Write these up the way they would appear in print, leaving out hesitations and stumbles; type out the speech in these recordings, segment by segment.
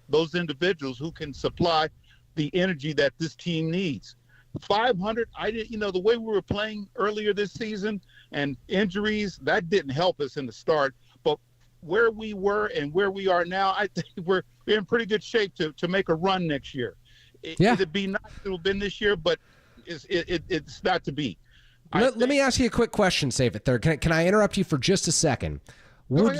those individuals who can supply the energy that this team needs. 500, I didn't, the way we were playing earlier this season and injuries, that didn't help us in the start. But where we were and where we are now, I think we're in pretty good shape to make a run next year. It'd be nice to have been this year, but it's not to be. Let me ask you a quick question, Save It Third. Can I interrupt you for just a second? Would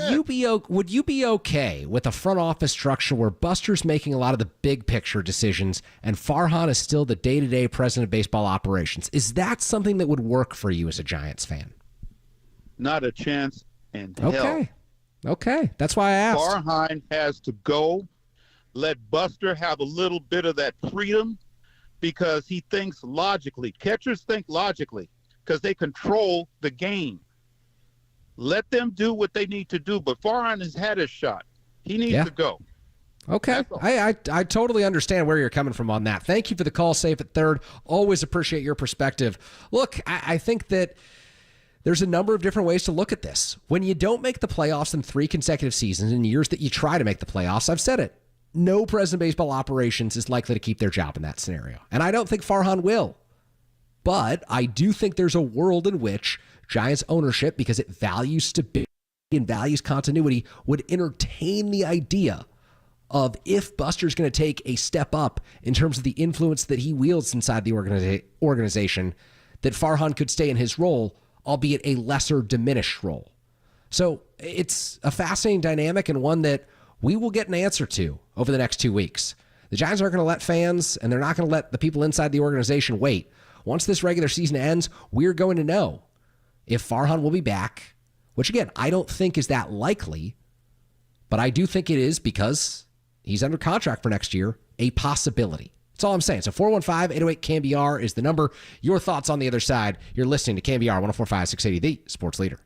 you be okay with a front office structure where Buster's making a lot of the big picture decisions and Farhan is still the day-to-day president of baseball operations? Is that something that would work for you as a Giants fan? Not a chance in hell. Okay. That's why I asked. Farhan has to go. Let Buster have a little bit of that freedom because he thinks logically. Catchers think logically because they control the game. Let them do what they need to do. But Farhan has had his shot. He needs to go. Okay. I totally understand where you're coming from on that. Thank you for the call, Safe at Third. Always appreciate your perspective. Look, I think that there's a number of different ways to look at this. When you don't make the playoffs in 3 consecutive seasons, in years that you try to make the playoffs, I've said it, no president of baseball operations is likely to keep their job in that scenario. And I don't think Farhan will. But I do think there's a world in which Giants ownership, because it values stability and values continuity, would entertain the idea of if Buster's going to take a step up in terms of the influence that he wields inside the organization, that Farhan could stay in his role, albeit a lesser diminished role. So it's a fascinating dynamic and one that we will get an answer to over the next 2 weeks. The Giants aren't going to let fans, and they're not going to let the people inside the organization wait. Once this regular season ends, we're going to know if Farhan will be back, which again, I don't think is that likely, but I do think it is because he's under contract for next year, a possibility. That's all I'm saying. So 415-808-KNBR is the number. Your thoughts on the other side. You're listening to KNBR 104.5-680, the sports leader.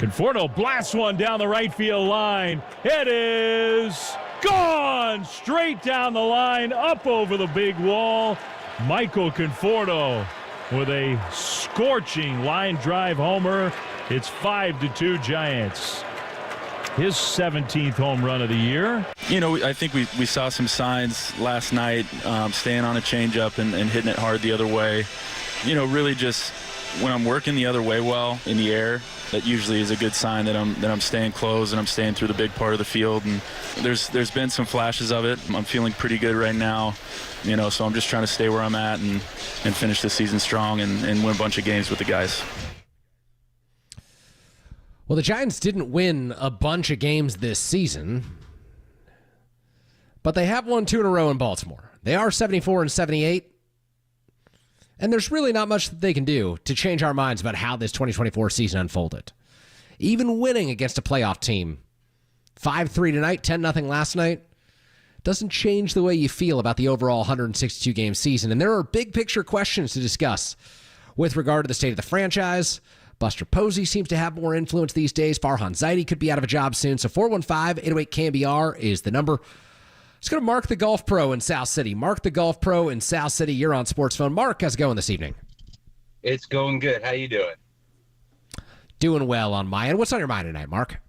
Conforto blasts one down the right field line. It is gone straight down the line, up over the big wall. Michael Conforto with a scorching line drive homer. It's 5-2 Giants. His 17th home run of the year. You know, I think we saw some signs last night, staying on a changeup and hitting it hard the other way. You know, really just when I'm working the other way well in the air, that usually is a good sign that I'm staying close and I'm staying through the big part of the field. And there's been some flashes of it. I'm feeling pretty good right now, you know, so I'm just trying to stay where I'm at and finish the season strong and win a bunch of games with the guys. Well, the Giants didn't win a bunch of games this season, but they have won 2 in a row in Baltimore. They are 74-78. And there's really not much that they can do to change our minds about how this 2024 season unfolded. Even winning against a playoff team, 5-3 tonight, 10-0 last night, doesn't change the way you feel about the overall 162-game season. And there are big picture questions to discuss with regard to the state of the franchise. Buster Posey seems to have more influence these days. Farhan Zaidi could be out of a job soon. So 415-808-KNBR is the number. Let's go to Mark the Golf Pro in South City. Mark the Golf Pro in South City. You're on Sports Phone. Mark, how's it going this evening? It's going good. How you doing? Doing well on my end. What's on your mind tonight, Mark?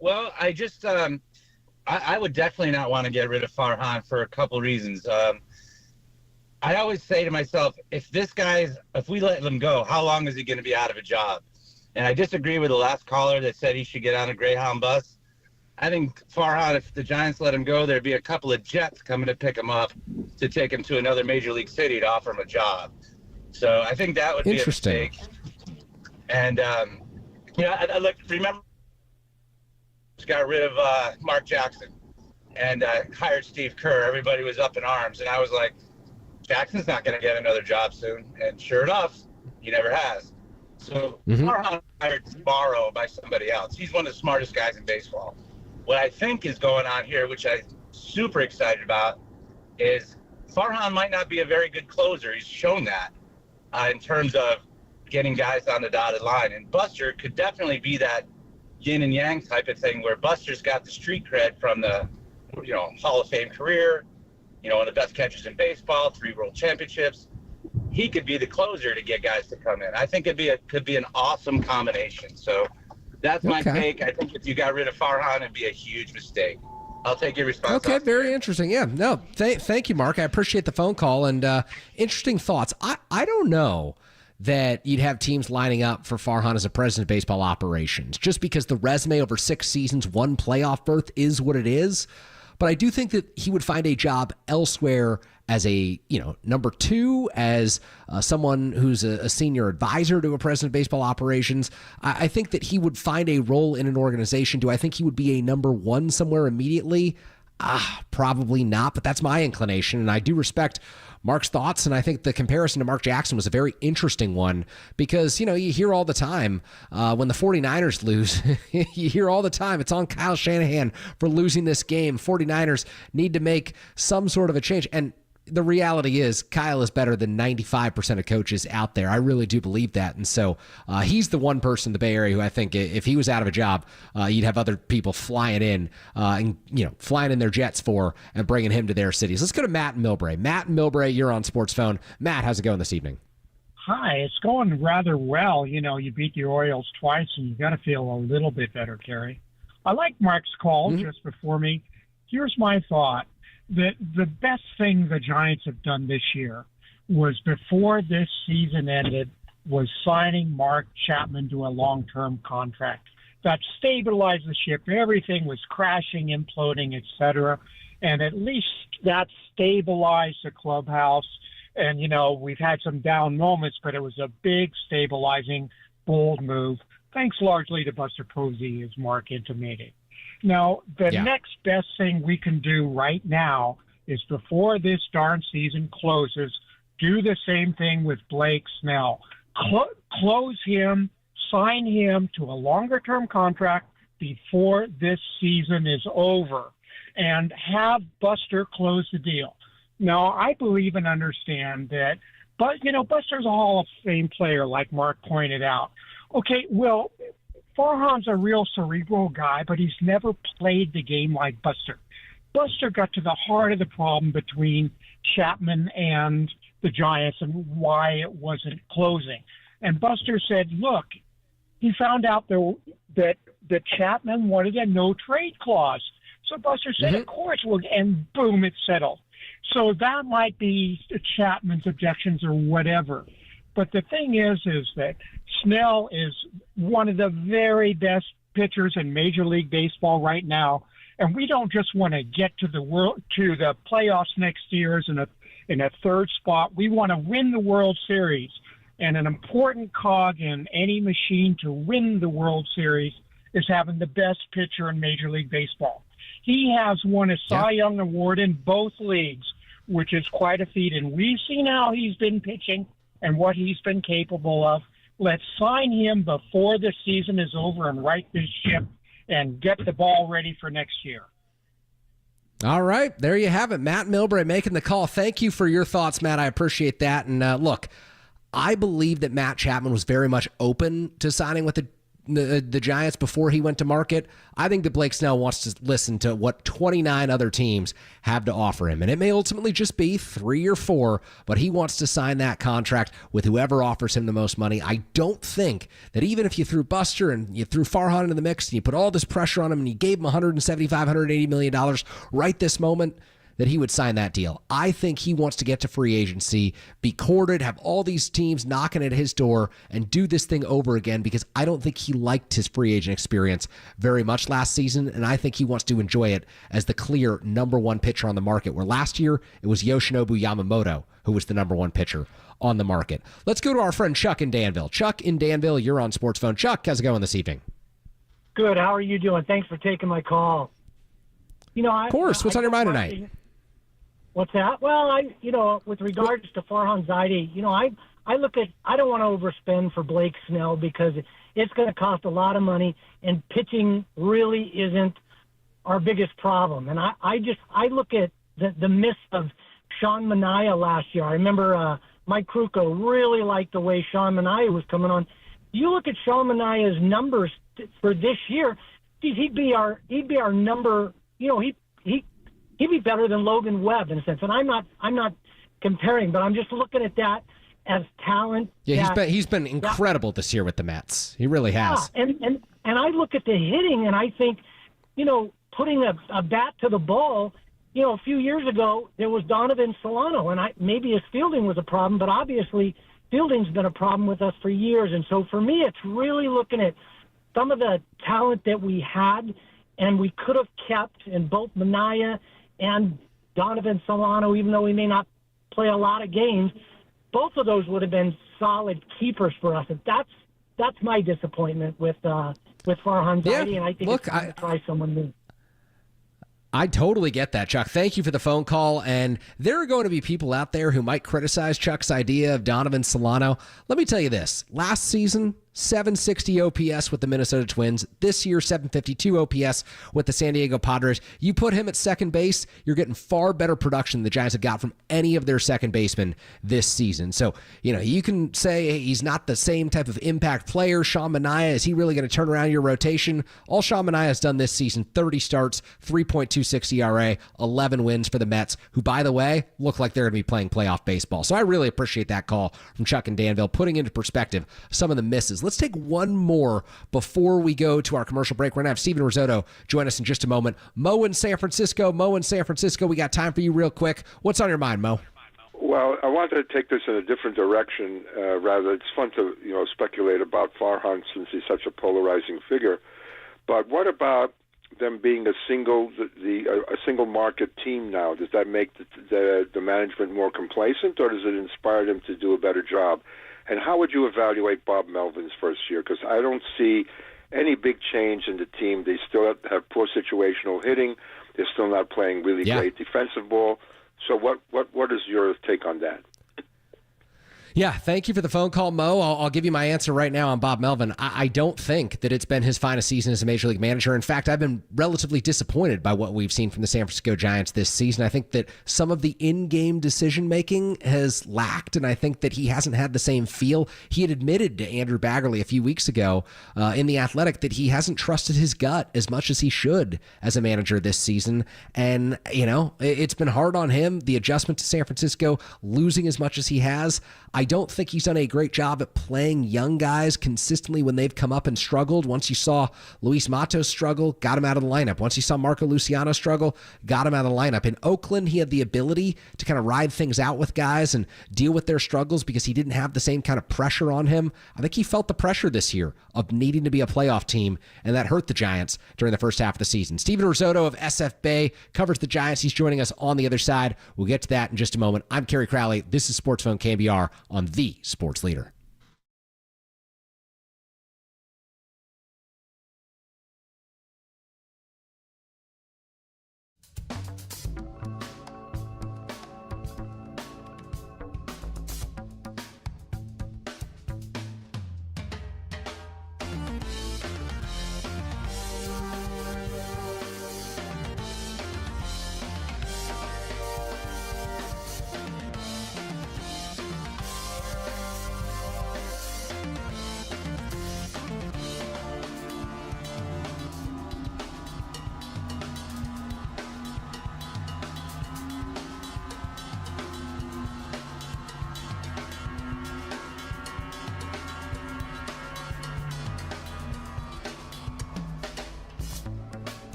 Well, I just I would definitely not want to get rid of Farhan for a couple reasons. I always say to myself, if we let him go, how long is he going to be out of a job? And I disagree with the last caller that said he should get on a Greyhound bus. I think Farhan, if the Giants let him go, there'd be a couple of jets coming to pick him up to take him to another major league city to offer him a job. So I think that would be a mistake. And, remember, got rid of Mark Jackson and hired Steve Kerr. Everybody was up in arms. And I was like, Jackson's not going to get another job soon. And sure enough, he never has. So Farhan hired tomorrow by somebody else. He's one of the smartest guys in baseball. What I think is going on here, which I'm super excited about, is Farhan might not be a very good closer. He's shown that in terms of getting guys on the dotted line. And Buster could definitely be that yin and yang type of thing where Buster's got the street cred from the, Hall of Fame career, one of the best catchers in baseball, 3 world championships. He could be the closer to get guys to come in. I think could be an awesome combination. So that's my take. I think if you got rid of Farhan, it'd be a huge mistake. I'll take your response. Okay, very interesting. Yeah, no, thank you, Mark. I appreciate the phone call and interesting thoughts. I don't know that you'd have teams lining up for Farhan as a president of baseball operations just because the resume over 6 seasons, 1 playoff berth is what it is. But I do think that he would find a job elsewhere as a, number 2, as someone who's a senior advisor to a president of baseball operations. I think that he would find a role in an organization. Do I think he would be a number 1 somewhere immediately? Probably not, but that's my inclination. And I do respect Mark's thoughts, and I think the comparison to Mark Jackson was a very interesting one because, you hear all the time when the 49ers lose, you hear all the time, it's on Kyle Shanahan for losing this game. 49ers need to make some sort of a change. And the reality is Kyle is better than 95% of coaches out there. I really do believe that. And so he's the one person in the Bay Area who I think if he was out of a job, you'd have other people flying in and, flying in their jets for and bringing him to their cities. Let's go to Matt in Millbrae. Matt in Millbrae, you're on Sports Phone. Matt, how's it going this evening? Hi, it's going rather well. You beat the Orioles twice and you got to feel a little bit better, Kerry. I like Mark's call just before me. Here's my thought. The best thing the Giants have done this year was before this season ended was signing Mark Chapman to a long-term contract. That stabilized the ship. Everything was crashing, imploding, etc. And at least that stabilized the clubhouse. And, we've had some down moments, but it was a big stabilizing, bold move. Thanks largely to Buster Posey, as Mark intimated. Now, the next best thing we can do right now is before this darn season closes, do the same thing with Blake Snell. Close him, sign him to a longer-term contract before this season is over, and have Buster close the deal. Now, I believe and understand that, but Buster's a Hall of Fame player, like Mark pointed out. Okay, well, Farhan's a real cerebral guy, but he's never played the game like Buster. Buster got to the heart of the problem between Chapman and the Giants and why it wasn't closing. And Buster said, look, he found out that Chapman wanted a no-trade clause. So Buster said, of course, and boom, it settled. So that might be Chapman's objections or whatever. But the thing is that Snell is one of the very best pitchers in Major League Baseball right now, and we don't just want to get to the playoffs next year in a third spot. We want to win the World Series, and an important cog in any machine to win the World Series is having the best pitcher in Major League Baseball. He has won a Cy Young Award in both leagues, which is quite a feat, and we've seen how he's been pitching and what he's been capable of. Let's sign him before the season is over and right this ship and get the ball ready for next year. All right, there you have it. Matt Milbury making the call. Thank you for your thoughts, Matt. I appreciate that. And look, I believe that Matt Chapman was very much open to signing with the Giants before he went to market. I think that Blake Snell wants to listen to what 29 other teams have to offer him. And it may ultimately just be 3 or 4, but he wants to sign that contract with whoever offers him the most money. I don't think that even if you threw Buster and you threw Farhan into the mix and you put all this pressure on him and you gave him $175, $180 million right this moment, that he would sign that deal. I think he wants to get to free agency, be courted, have all these teams knocking at his door, and do this thing over again, because I don't think he liked his free agent experience very much last season, and I think he wants to enjoy it as the clear number one pitcher on the market, where last year it was Yoshinobu Yamamoto who was the number one pitcher on the market. Let's go to our friend Chuck in Danville. Chuck in Danville, you're on Sports Phone. Chuck, how's it going this evening? Good. How are you doing? Thanks for taking my call. Of course. What's on your mind tonight? What's that? Well, with regards to Farhan Zaidi, I look at, I don't want to overspend for Blake Snell because it's going to cost a lot of money, and pitching really isn't our biggest problem. And I look at the miss of Sean Manaea last year. I remember Mike Krukow really liked the way Sean Manaea was coming on. You look at Sean Manaea's numbers for this year, he'd be our number. He'd be better than Logan Webb in a sense. And I'm not comparing, but I'm just looking at that as talent. Yeah, he's been incredible this year with the Mets. He really has. Yeah, and I look at the hitting, and I think, putting a bat to the ball, a few years ago there was Donovan Solano, and maybe his fielding was a problem, but obviously fielding's been a problem with us for years. And so for me, it's really looking at some of the talent that we had and we could have kept in both Manaea and Donovan Solano, even though we may not play a lot of games. Both of those would have been solid keepers for us. And that's my disappointment with Farhan Zaidi, and I think it's time to try someone new. I totally get that, Chuck. Thank you for the phone call. And there are going to be people out there who might criticize Chuck's idea of Donovan Solano. Let me tell you this. Last season, 760 OPS with the Minnesota Twins. This year, 752 OPS with the San Diego Padres. You put him at second base, you're getting far better production than the Giants have got from any of their second basemen this season. So, you can say he's not the same type of impact player. Sean Manaea, is he really going to turn around your rotation? All Sean Manaea has done this season, 30 starts, 3.26 ERA, 11 wins for the Mets, who, by the way, look like they're going to be playing playoff baseball. So I really appreciate that call from Chuck and Danville, putting into perspective some of the misses. Let's take one more before we go to our commercial break. We're going to have Stephen Ratto join us in just a moment. Mo in San Francisco, we got time for you real quick. What's on your mind, Mo? Well, I wanted to take this in a different direction. Rather, it's fun to speculate about Farhan since he's such a polarizing figure. But what about them being a single market team now? Does that make the management more complacent, or does it inspire them to do a better job? And how would you evaluate Bob Melvin's first year? Because I don't see any big change in the team. They still have poor situational hitting. They're still not playing really great defensive ball. So what is your take on that? Yeah, thank you for the phone call, Mo. I'll give you my answer right now on Bob Melvin. I don't think that it's been his finest season as a Major League manager. In fact, I've been relatively disappointed by what we've seen from the San Francisco Giants this season. I think that some of the in-game decision-making has lacked, and I think that he hasn't had the same feel. He had admitted to Andrew Baggerly a few weeks ago in The Athletic that he hasn't trusted his gut as much as he should as a manager this season. And, it's been hard on him, the adjustment to San Francisco, losing as much as he has. I don't think he's done a great job at playing young guys consistently when they've come up and struggled. Once you saw Luis Matos struggle, got him out of the lineup. Once you saw Marco Luciano struggle, got him out of the lineup. In Oakland, he had the ability to kind of ride things out with guys and deal with their struggles because he didn't have the same kind of pressure on him. I think he felt the pressure this year of needing to be a playoff team, and that hurt the Giants during the first half of the season. Stephen Ratto of SF Bay covers the Giants. He's joining us on the other side. We'll get to that in just a moment. I'm Kerry Crowley. This is Sports Phone KNBR on the Sports Leader.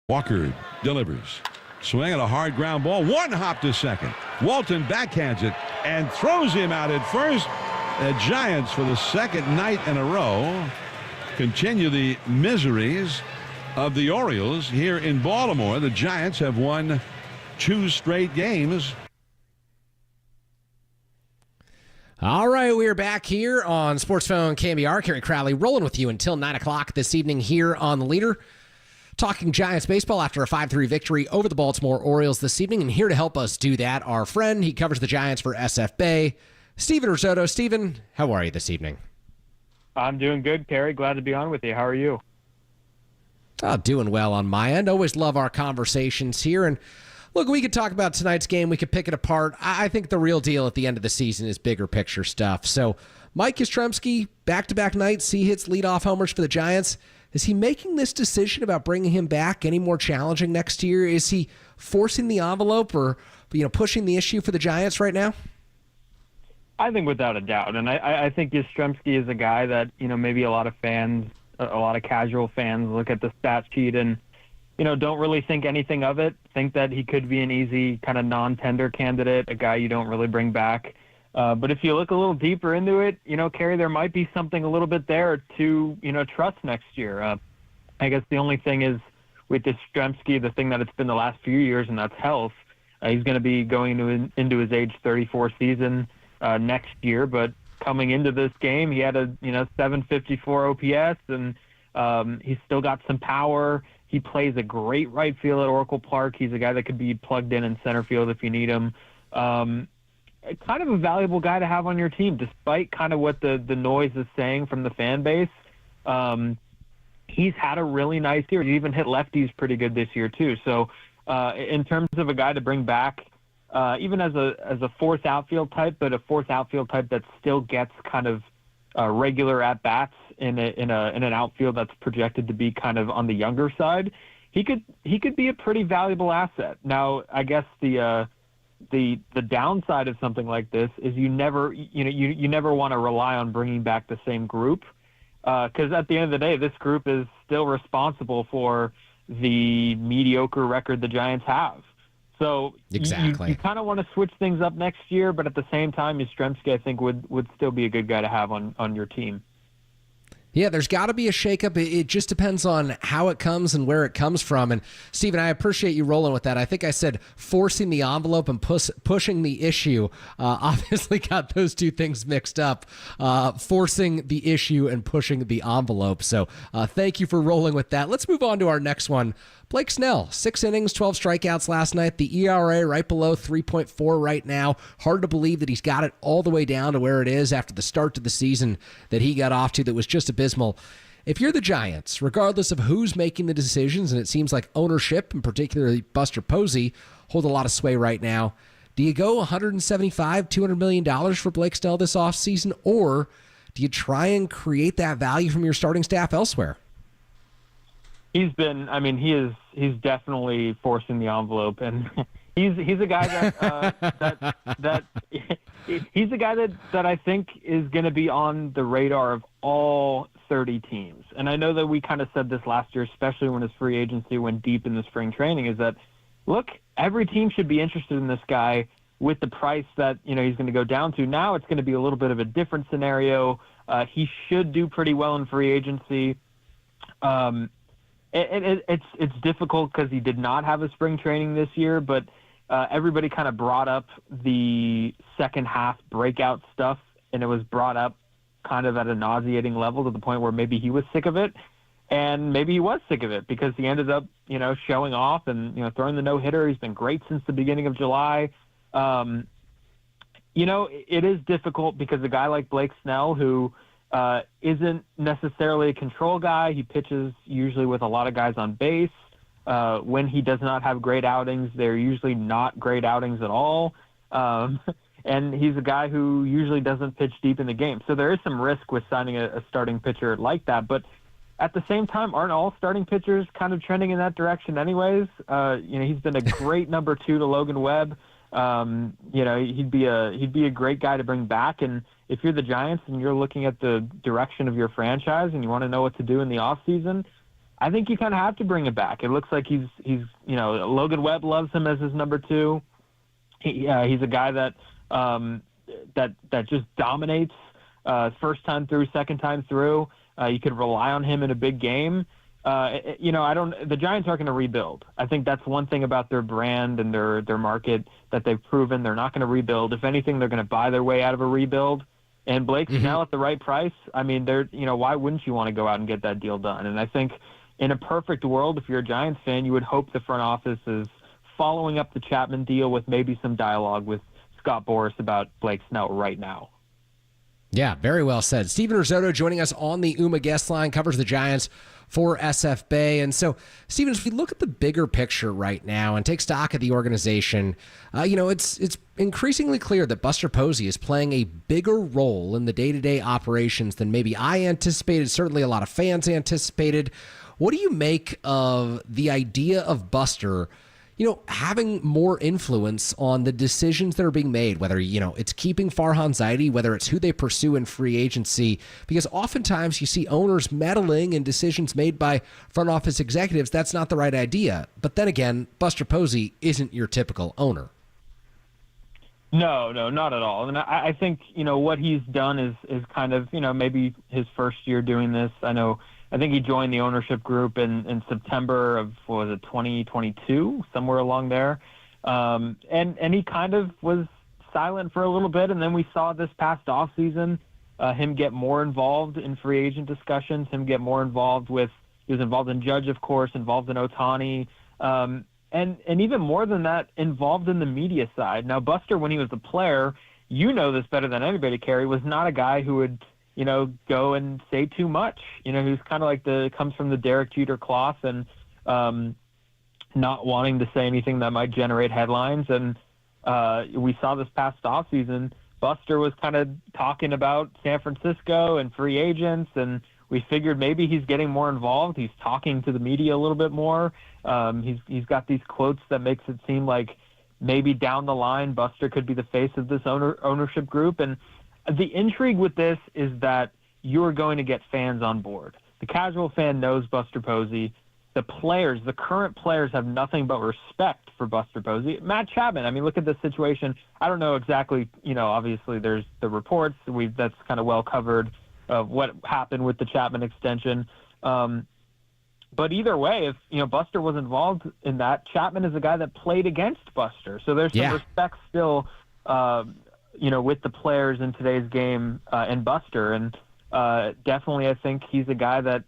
Walker delivers. Swing at a hard ground ball. One hop to second. Walton backhands it and throws him out at first. The Giants, for the second night in a row, continue the miseries of the Orioles here in Baltimore. The Giants have won 2 straight games. All right, we are back here on Sports Phone KNBR. Kerry Crowley rolling with you until 9 o'clock this evening here on The Leader. Talking Giants baseball after a 5-3 victory over the Baltimore Orioles this evening. And here to help us do that, our friend, he covers the Giants for SF Bay, Stephen Ratto. Stephen, how are you this evening? I'm doing good, Kerry. Glad to be on with you. How are you? Oh, doing well on my end. Always love our conversations here. And look, we could talk about tonight's game. We could pick it apart. I think the real deal at the end of the season is bigger picture stuff. So Mike Yastrzemski, back-to-back nights, he hits leadoff homers for the Giants. Is he making this decision about bringing him back any more challenging next year? Is he forcing the envelope or pushing the issue for the Giants right now? I think without a doubt. And I think Yastrzemski is a guy that, maybe a lot of fans, a lot of casual fans look at the stat sheet and, don't really think anything of it, think that he could be an easy kind of non-tender candidate, a guy you don't really bring back. But if you look a little deeper into it, Kerry, there might be something a little bit there to, trust next year. I guess the only thing is with Yastrzemski, the thing that it's been the last few years, and that's health. He's going to be going into his age 34 season next year, but coming into this game, he had a 754 OPS, and he's still got some power. He plays a great right field at Oracle Park. He's a guy that could be plugged in center field if you need him. Kind of a valuable guy to have on your team, despite kind of what the noise is saying from the fan base. He's had a really nice year. He even hit lefties pretty good this year too. So in terms of a guy to bring back, even as a fourth outfield type, but a fourth outfield type that still gets kind of regular at bats in an outfield that's projected to be kind of on the younger side, he could be a pretty valuable asset. Now, I guess the downside of something like this is you never want to rely on bringing back the same group, because at the end of the day, this group is still responsible for the mediocre record the Giants have. So exactly, you kind of want to switch things up next year, but at the same time, Yastrzemski, I think, would still be a good guy to have on your team. Yeah, there's got to be a shakeup. It just depends on how it comes and where it comes from. And, Stephen, I appreciate you rolling with that. I think I said forcing the envelope and pushing the issue. Obviously got those two things mixed up, forcing the issue and pushing the envelope. So thank you for rolling with that. Let's move on to our next one. Blake Snell, 6 innings, 12 strikeouts last night. The ERA right below 3.4 right now. Hard to believe that he's got it all the way down to where it is after the start to the season that he got off to that was just abysmal. If you're the Giants, regardless of who's making the decisions, and it seems like ownership, and particularly Buster Posey, hold a lot of sway right now, do you go $175, $200 million for Blake Snell this offseason, or do you try and create that value from your starting staff elsewhere? He's definitely forcing the envelope, and he's a guy that he's a guy that I think is going to be on the radar of all 30 teams. And I know that we kind of said this last year, especially when his free agency went deep in the spring training, is that, look, every team should be interested in this guy with the price that he's going to go down to. Now it's going to be a little bit of a different scenario. He should do pretty well in free agency. It's difficult because he did not have a spring training this year, but everybody kind of brought up the second half breakout stuff, and it was brought up kind of at a nauseating level to the point where maybe he was sick of it, and maybe he was sick of it because he ended up, showing off and, throwing the no-hitter. He's been great since the beginning of July. It is difficult because a guy like Blake Snell, who isn't necessarily a control guy. He pitches usually with a lot of guys on base. When he does not have great outings, they're usually not great outings at all. And he's a guy who usually doesn't pitch deep in the game. So there is some risk with signing a starting pitcher like that. But at the same time, aren't all starting pitchers kind of trending in that direction anyways? He's been a great number 2 to Logan Webb. He'd be a great guy to bring back. And if you're the Giants and you're looking at the direction of your franchise and you want to know what to do in the offseason, I think you kind of have to bring it back. It looks like he's Logan Webb loves him as his number 2. He's a guy that just dominates first time through, second time through. You could rely on him in a big game. The Giants aren't going to rebuild. I think that's one thing about their brand and their market that they've proven. They're not going to rebuild. If anything, they're going to buy their way out of a rebuild. And Blake Snell at the right price. I mean, why wouldn't you want to go out and get that deal done? And I think in a perfect world, if you're a Giants fan, you would hope the front office is following up the Chapman deal with maybe some dialogue with Scott Boras about Blake Snell right now. Yeah, very well said. Stephen Ratto joining us on the UMA guest line, covers the Giants for SF Bay. And so, Stephen, if we look at the bigger picture right now and take stock of the organization, it's increasingly clear that Buster Posey is playing a bigger role in the day-to-day operations than maybe I anticipated, certainly a lot of fans anticipated. What do you make of the idea of Buster having more influence on the decisions that are being made, whether, it's keeping Farhan Zaidi, whether it's who they pursue in free agency, because oftentimes you see owners meddling in decisions made by front office executives. That's not the right idea. But then again, Buster Posey isn't your typical owner. No, not at all. And I think, what he's done is kind of, maybe his first year doing this. I think he joined the ownership group in September of, 2022, somewhere along there. And he kind of was silent for a little bit. And then we saw this past offseason him get more involved in free agent discussions, he was involved in Judge, of course, involved in Ohtani. And even more than that, involved in the media side. Now, Buster, when he was a player, this better than anybody, Kerry, was not a guy who would, go and say too much. Who's kind of like comes from the Derek Jeter cloth and not wanting to say anything that might generate headlines. And we saw this past offseason, Buster was kind of talking about San Francisco and free agents, and we figured maybe he's getting more involved. He's talking to the media a little bit more. He's got these quotes that makes it seem like maybe down the line Buster could be the face of this ownership group. And the intrigue with this is that you're going to get fans on board. The casual fan knows Buster Posey. The current players have nothing but respect for Buster Posey. Matt Chapman, look at this situation. I don't know exactly, obviously there's the reports. That's kind of well covered of what happened with the Chapman extension. But either way, if, Buster was involved in that, Chapman is a guy that played against Buster. So there's some respect still, with the players in today's game and Buster. And definitely I think he's a guy that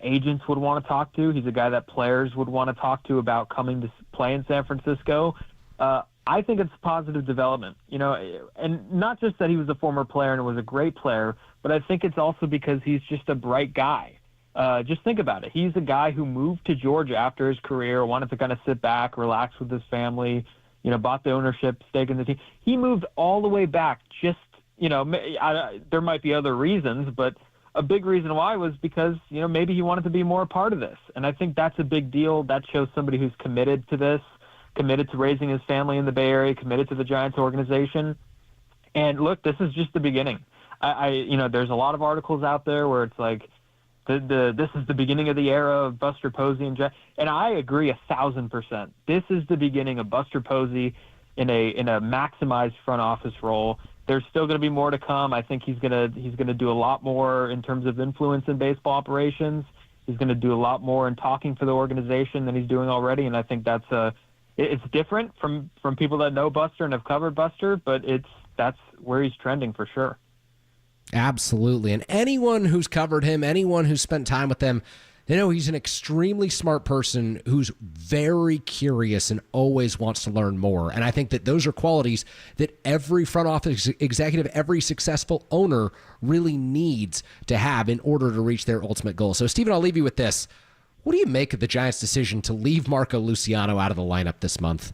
agents would want to talk to. He's a guy that players would want to talk to about coming to play in San Francisco. I think it's a positive development, and not just that he was a former player and was a great player, but I think it's also because he's just a bright guy. Just think about it. He's a guy who moved to Georgia after his career, wanted to kind of sit back, relax with his family, bought the ownership stake in the team. He moved all the way back just, there might be other reasons, but a big reason why was because, maybe he wanted to be more a part of this. And I think that's a big deal. That shows somebody who's committed to this, committed to raising his family in the Bay Area, committed to the Giants organization. And look, this is just the beginning. There's a lot of articles out there where it's like, this is the beginning of the era of Buster Posey and I agree 1,000%. This is the beginning of Buster Posey in a maximized front office role. There's still going to be more to come. I think he's gonna do a lot more in terms of influence in baseball operations. He's going to do a lot more in talking for the organization than he's doing already, and I think it's different from people that know Buster and have covered Buster, but that's where he's trending for sure. Absolutely. And anyone who's covered him, anyone who's spent time with him, he's an extremely smart person who's very curious and always wants to learn more. And I think that those are qualities that every front office executive, every successful owner really needs to have in order to reach their ultimate goal. So, Stephen, I'll leave you with this. What do you make of the Giants' decision to leave Marco Luciano out of the lineup this month?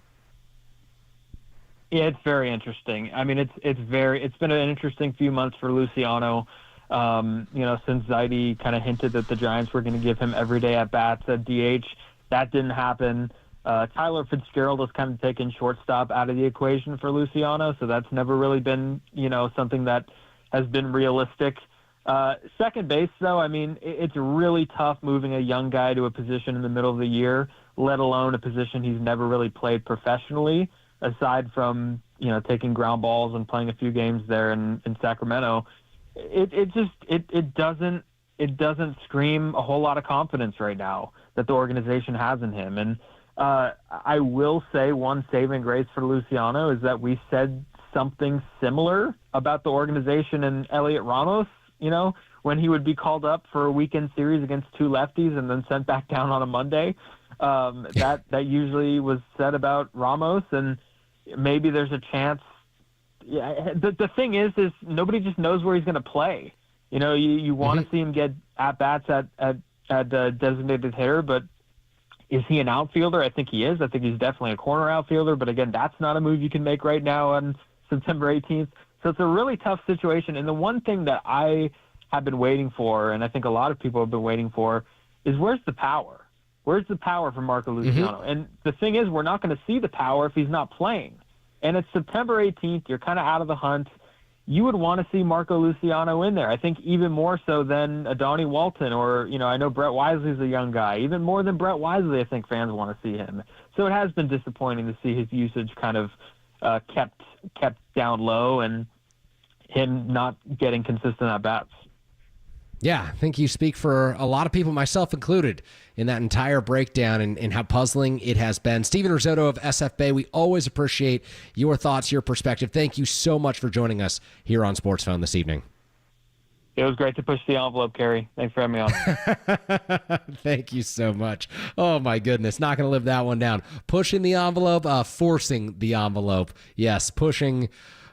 Yeah, it's very interesting. It's been an interesting few months for Luciano. Since Zaidi kind of hinted that the Giants were going to give him everyday at bats at DH, that didn't happen. Tyler Fitzgerald has kind of taken shortstop out of the equation for Luciano, so that's never really been, something that has been realistic. Second base, though, I mean, it's really tough moving a young guy to a position in the middle of the year, let alone a position he's never really played professionally, aside from, taking ground balls and playing a few games there in Sacramento. It doesn't scream a whole lot of confidence right now that the organization has in him. And I will say one saving grace for Luciano is that we said something similar about the organization and Elliot Ramos, when he would be called up for a weekend series against two lefties and then sent back down on a Monday. That usually was said about Ramos, and maybe there's a chance. Yeah, the thing is nobody just knows where he's going to play. You want to see him get at bats at designated hitter, but is he an outfielder? I think he is. I think he's definitely a corner outfielder, but again, that's not a move you can make right now on September 18th. So it's a really tough situation. And the one thing that I have been waiting for, and I think a lot of people have been waiting for, is where's the power? Where's the power for Marco Luciano? And the thing is, we're not going to see the power if he's not playing. And it's September 18th. You're kind of out of the hunt. You would want to see Marco Luciano in there. I think even more so than Adani Walton, or, I know Brett Wisely's a young guy. Even more than Brett Wisely, I think fans want to see him. So it has been disappointing to see his usage kind of kept down low and him not getting consistent at-bats. Yeah, I think you speak for a lot of people, myself included, in that entire breakdown and how puzzling it has been. Stephen Ratto of SF Bay, we always appreciate your thoughts, your perspective. Thank you so much for joining us here on Sports Phone this evening. It was great to push the envelope, Kerry. Thanks for having me on. Thank you so much. Oh, my goodness. Not going to live that one down. Pushing the envelope, forcing the envelope. Yes, pushing.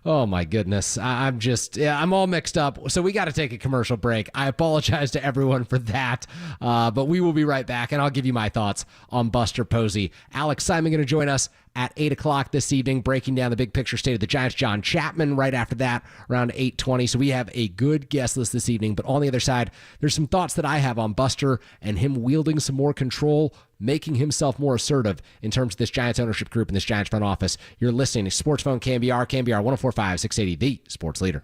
Oh, my goodness. I'm all mixed up. So we got to take a commercial break. I apologize to everyone for that, but we will be right back, and I'll give you my thoughts on Buster Posey. Alex Simon going to join us at 8 o'clock this evening, breaking down the big picture state of the Giants. John Chapman right after that, around 8:20. So we have a good guest list this evening. But on the other side, there's some thoughts that I have on Buster and him wielding some more control, making himself more assertive in terms of this Giants ownership group and this Giants front office. You're listening to Sports Phone KNBR 104.5, 680, the sports leader.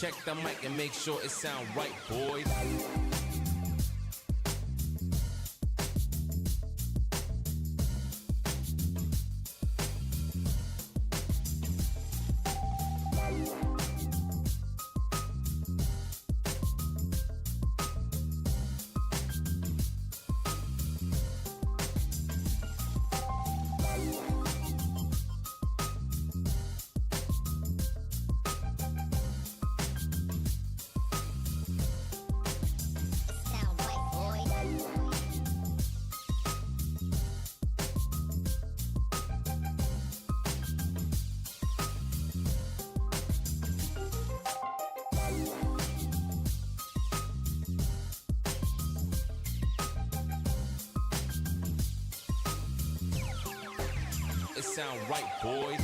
Check the mic and make sure it sound right, boys. It sound right, boys.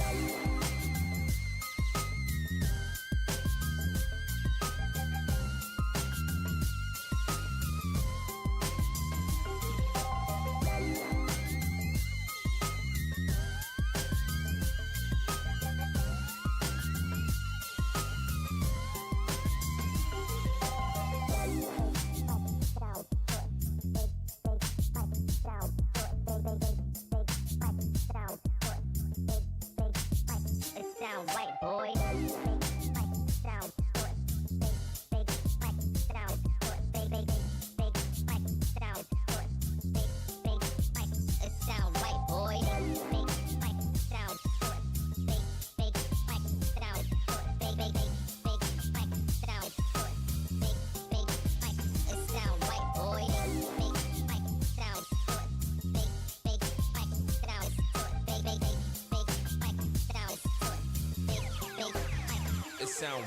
Sound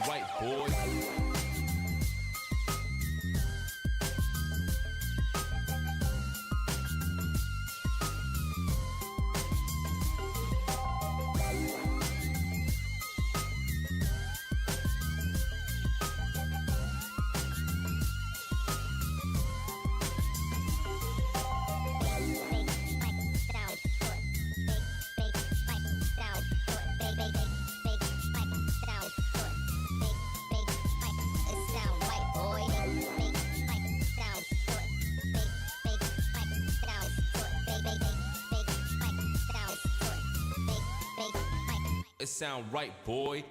right, boys. It sound right, boy.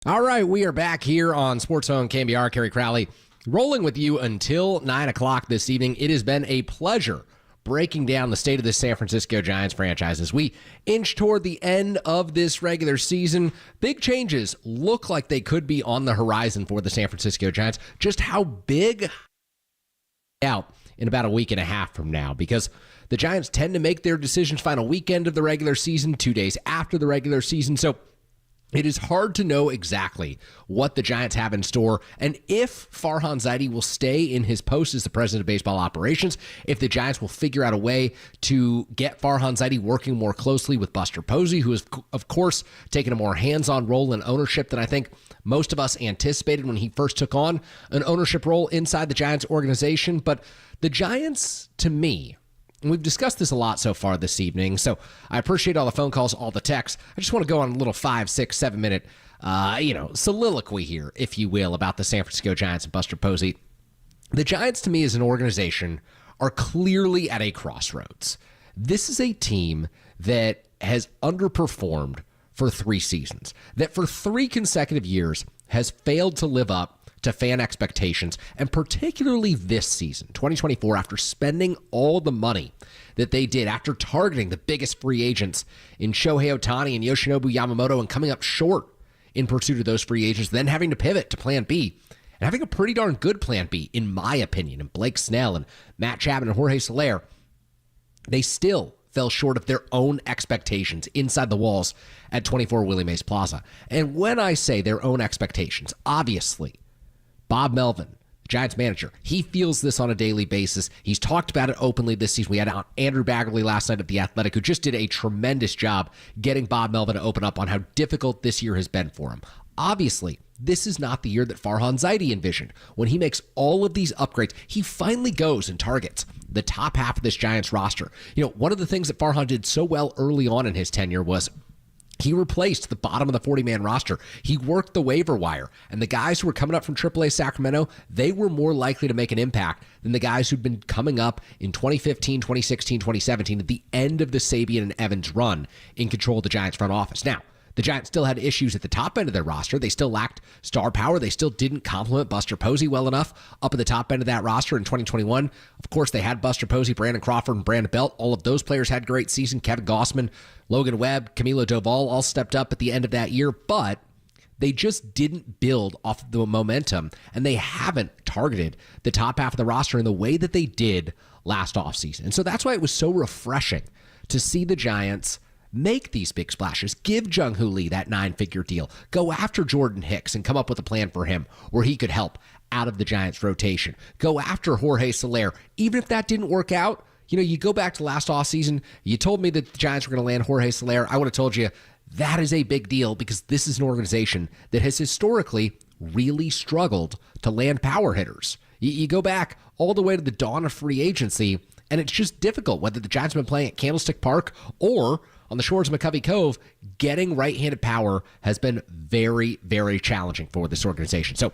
All right, we are back here on Sports Zone KNBR. Kerry Crowley rolling with you until 9 o'clock this evening. It has been a pleasure breaking down the state of the San Francisco Giants franchise as we inch toward the end of this regular season. Big changes look like they could be on the horizon for the San Francisco Giants. Just how big out in about a week and a half from now, because the Giants tend to make their decisions final weekend of the regular season, 2 days after the regular season. So it is hard to know exactly what the Giants have in store and if Farhan Zaidi will stay in his post as the president of baseball operations, if the Giants will figure out a way to get Farhan Zaidi working more closely with Buster Posey, who has, of course, taken a more hands-on role in ownership than I think most of us anticipated when he first took on an ownership role inside the Giants organization. But the Giants, to me, and we've discussed this a lot so far this evening, so I appreciate all the phone calls, all the texts. I just want to go on a little 5, 6, 7 minute, soliloquy here, if you will, about the San Francisco Giants and Buster Posey. The Giants, to me, as an organization, are clearly at a crossroads. This is a team that has underperformed for 3 seasons, that for 3 consecutive years has failed to live up to fan expectations, and particularly this season, 2024, after spending all the money that they did, after targeting the biggest free agents in Shohei Ohtani and Yoshinobu Yamamoto and coming up short in pursuit of those free agents, then having to pivot to plan B, and having a pretty darn good plan B, in my opinion, and Blake Snell and Matt Chapman and Jorge Soler, they still fell short of their own expectations inside the walls at 24 Willie Mays Plaza. And when I say their own expectations, obviously, Bob Melvin, the Giants manager, he feels this on a daily basis. He's talked about it openly this season. We had Andrew Baggerly last night at The Athletic, who just did a tremendous job getting Bob Melvin to open up on how difficult this year has been for him. Obviously, this is not the year that Farhan Zaidi envisioned. When he makes all of these upgrades, he finally goes and targets the top half of this Giants roster. You know, one of the things that Farhan did so well early on in his tenure was he replaced the bottom of the 40-man roster. He worked the waiver wire, and the guys who were coming up from AAA Sacramento, they were more likely to make an impact than the guys who'd been coming up in 2015, 2016, 2017 at the end of the Sabian and Evans run in control of the Giants front office. Now, the Giants still had issues at the top end of their roster. They still lacked star power. They still didn't complement Buster Posey well enough up at the top end of that roster in 2021. Of course, they had Buster Posey, Brandon Crawford, and Brandon Belt. All of those players had great season. Kevin Gossman, Logan Webb, Camilo Doval all stepped up at the end of that year, but they just didn't build off of the momentum, and they haven't targeted the top half of the roster in the way that they did last offseason. And so that's why it was so refreshing to see the Giants make these big splashes, give Jung-Hoo Lee that 9-figure deal, go after Jordan Hicks and come up with a plan for him where he could help out of the Giants rotation, go after Jorge Soler. Even if that didn't work out, you know, you go back to last offseason, you told me that the Giants were going to land Jorge Soler. I would have told you that is a big deal because this is an organization that has historically really struggled to land power hitters. You go back all the way to the dawn of free agency, and it's just difficult, whether the Giants have been playing at Candlestick Park or on the shores of McCovey Cove. Getting right-handed power has been very, very challenging for this organization. So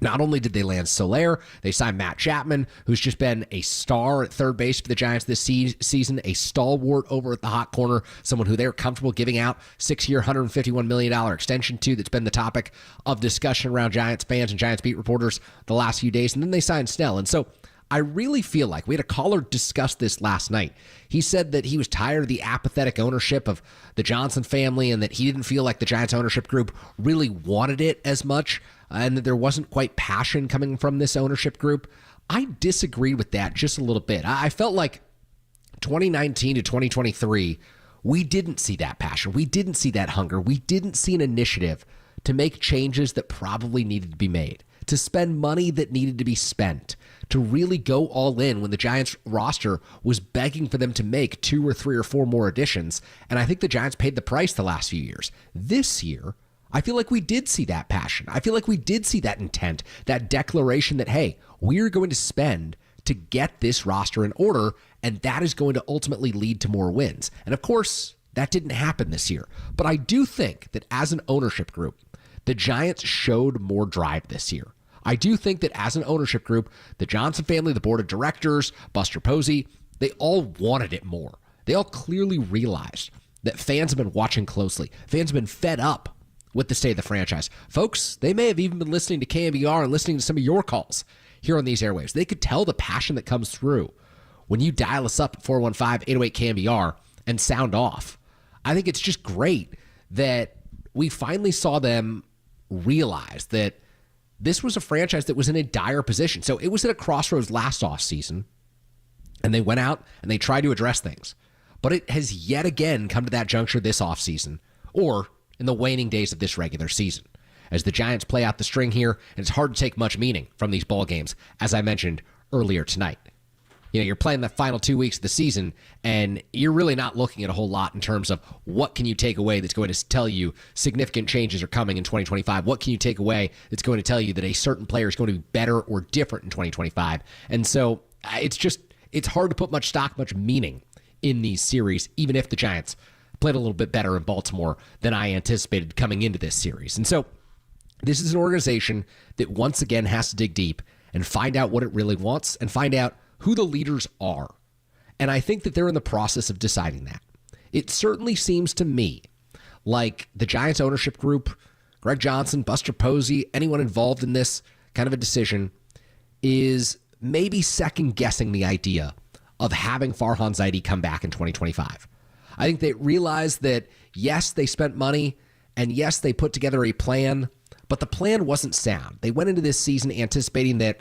not only did they land Soler, they signed Matt Chapman, who's just been a star at third base for the Giants this season, a stalwart over at the hot corner, someone who they're comfortable giving out $6-year, $151 million extension to. That's been the topic of discussion around Giants fans and Giants beat reporters the last few days. And then they signed Snell. And so I really feel like we had a caller discuss this last night. He said that he was tired of the apathetic ownership of the Johnson family and that he didn't feel like the Giants ownership group really wanted it as much and that there wasn't quite passion coming from this ownership group. I disagreed with that just a little bit. I felt like 2019 to 2023, we didn't see that passion. We didn't see that hunger. We didn't see an initiative to make changes that probably needed to be made, to spend money that needed to be spent, to really go all in when the Giants roster was begging for them to make 2 or 3 or 4 more additions. And I think the Giants paid the price the last few years. This year, I feel like we did see that passion. I feel like we did see that intent, that declaration that, hey, we're going to spend to get this roster in order, and that is going to ultimately lead to more wins. And of course, that didn't happen this year. But I do think that as an ownership group, the Giants showed more drive this year. I do think that as an ownership group, the Johnson family, the board of directors, Buster Posey, they all wanted it more. They all clearly realized that fans have been watching closely. Fans have been fed up with the state of the franchise. Folks, they may have even been listening to KNBR and listening to some of your calls here on these airwaves. They could tell the passion that comes through when you dial us up at 415-808-KNBR and sound off. I think it's just great that we finally saw them realize that this was a franchise that was in a dire position. So it was at a crossroads last offseason, and they went out and they tried to address things. But it has yet again come to that juncture this offseason, or in the waning days of this regular season, as the Giants play out the string here, and it's hard to take much meaning from these ball games, as I mentioned earlier tonight. You know, you're playing the final 2 weeks of the season, and you're really not looking at a whole lot in terms of what can you take away that's going to tell you significant changes are coming in 2025. What can you take away that's going to tell you that a certain player is going to be better or different in 2025? And so it's hard to put much stock, much meaning in these series, even if the Giants played a little bit better in Baltimore than I anticipated coming into this series. And so this is an organization that once again has to dig deep and find out what it really wants and find out who the leaders are. And I think that they're in the process of deciding that. It certainly seems to me like the Giants ownership group, Greg Johnson, Buster Posey, anyone involved in this kind of a decision is maybe second guessing the idea of having Farhan Zaidi come back in 2025. I think they realized that, yes, they spent money, and yes, they put together a plan, but the plan wasn't sound. They went into this season anticipating that,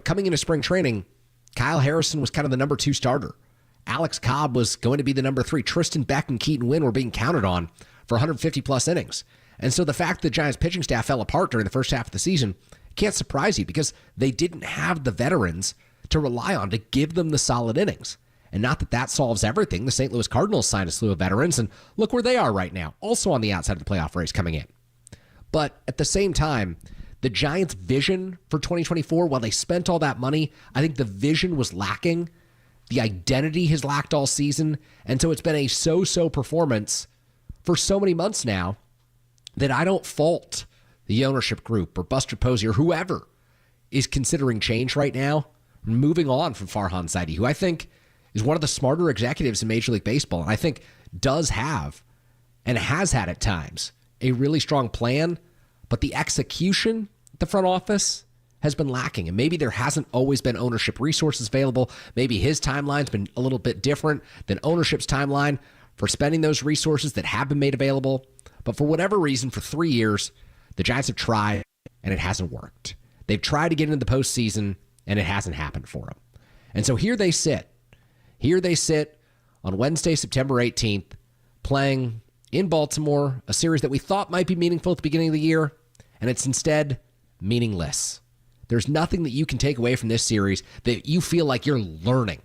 coming into spring training, Kyle Harrison was kind of the number 2 starter. Alex Cobb was going to be the number 3. Tristan Beck and Keaton Wynn were being counted on for 150-plus innings. And so the fact that the Giants pitching staff fell apart during the first half of the season can't surprise you because they didn't have the veterans to rely on to give them the solid innings. And not that that solves everything. The St. Louis Cardinals signed a slew of veterans, and look where they are right now, also on the outside of the playoff race coming in. But at the same time, the Giants' vision for 2024, while they spent all that money, I think the vision was lacking. The identity has lacked all season, and so it's been a so-so performance for so many months now that I don't fault the ownership group or Buster Posey or whoever is considering change right now, moving on from Farhan Zaidi, who I think is one of the smarter executives in Major League Baseball, and I think does have and has had at times a really strong plan, but the execution at the front office has been lacking, and maybe there hasn't always been ownership resources available. Maybe his timeline's been a little bit different than ownership's timeline for spending those resources that have been made available. But for whatever reason, for 3 years, the Giants have tried, and it hasn't worked. They've tried to get into the postseason, and it hasn't happened for them. And so here they sit. Here they sit on Wednesday, September 18th, playing in Baltimore, a series that we thought might be meaningful at the beginning of the year, and it's instead meaningless. There's nothing that you can take away from this series that you feel like you're learning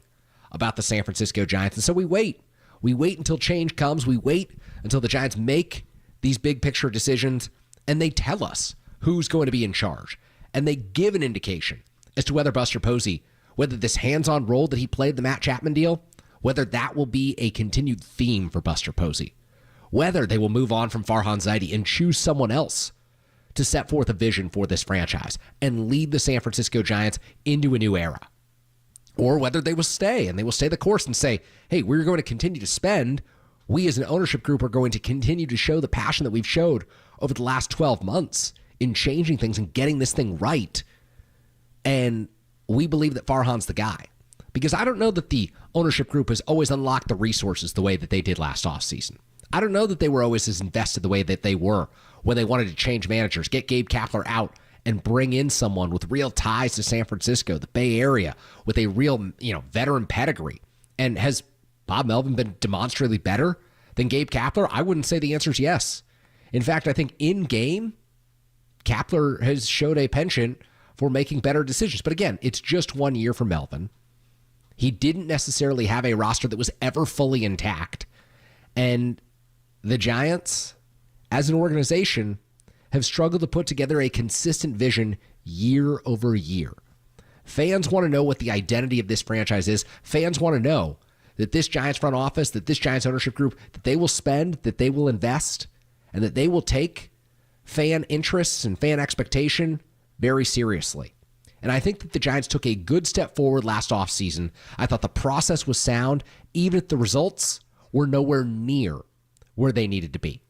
about the San Francisco Giants. And so we wait. We wait until change comes. We wait until the Giants make these big picture decisions, and they tell us who's going to be in charge. And they give an indication as to whether Buster Posey, whether this hands-on role that he played the Matt Chapman deal, whether that will be a continued theme for Buster Posey, whether they will move on from Farhan Zaidi and choose someone else to set forth a vision for this franchise and lead the San Francisco Giants into a new era, or whether they will stay and they will stay the course and say, hey, we're going to continue to spend. We as an ownership group are going to continue to show the passion that we've showed over the last 12 months in changing things and getting this thing right. And we believe that Farhan's the guy, because I don't know that the ownership group has always unlocked the resources the way that they did last offseason. I don't know that they were always as invested the way that they were when they wanted to change managers, get Gabe Kapler out and bring in someone with real ties to San Francisco, the Bay Area, with a real, veteran pedigree. And has Bob Melvin been demonstrably better than Gabe Kapler? I wouldn't say the answer is yes. In fact, I think in game, Kapler has showed a penchant for making better decisions. But again, it's just 1 year for Melvin. He didn't necessarily have a roster that was ever fully intact. And the Giants, as an organization, have struggled to put together a consistent vision year over year. Fans want to know what the identity of this franchise is. Fans want to know that this Giants front office, that this Giants ownership group, that they will spend, that they will invest, and that they will take fan interests and fan expectation very seriously. And I think that the Giants took a good step forward last offseason. I thought the process was sound, even if the results were nowhere near where they needed to be.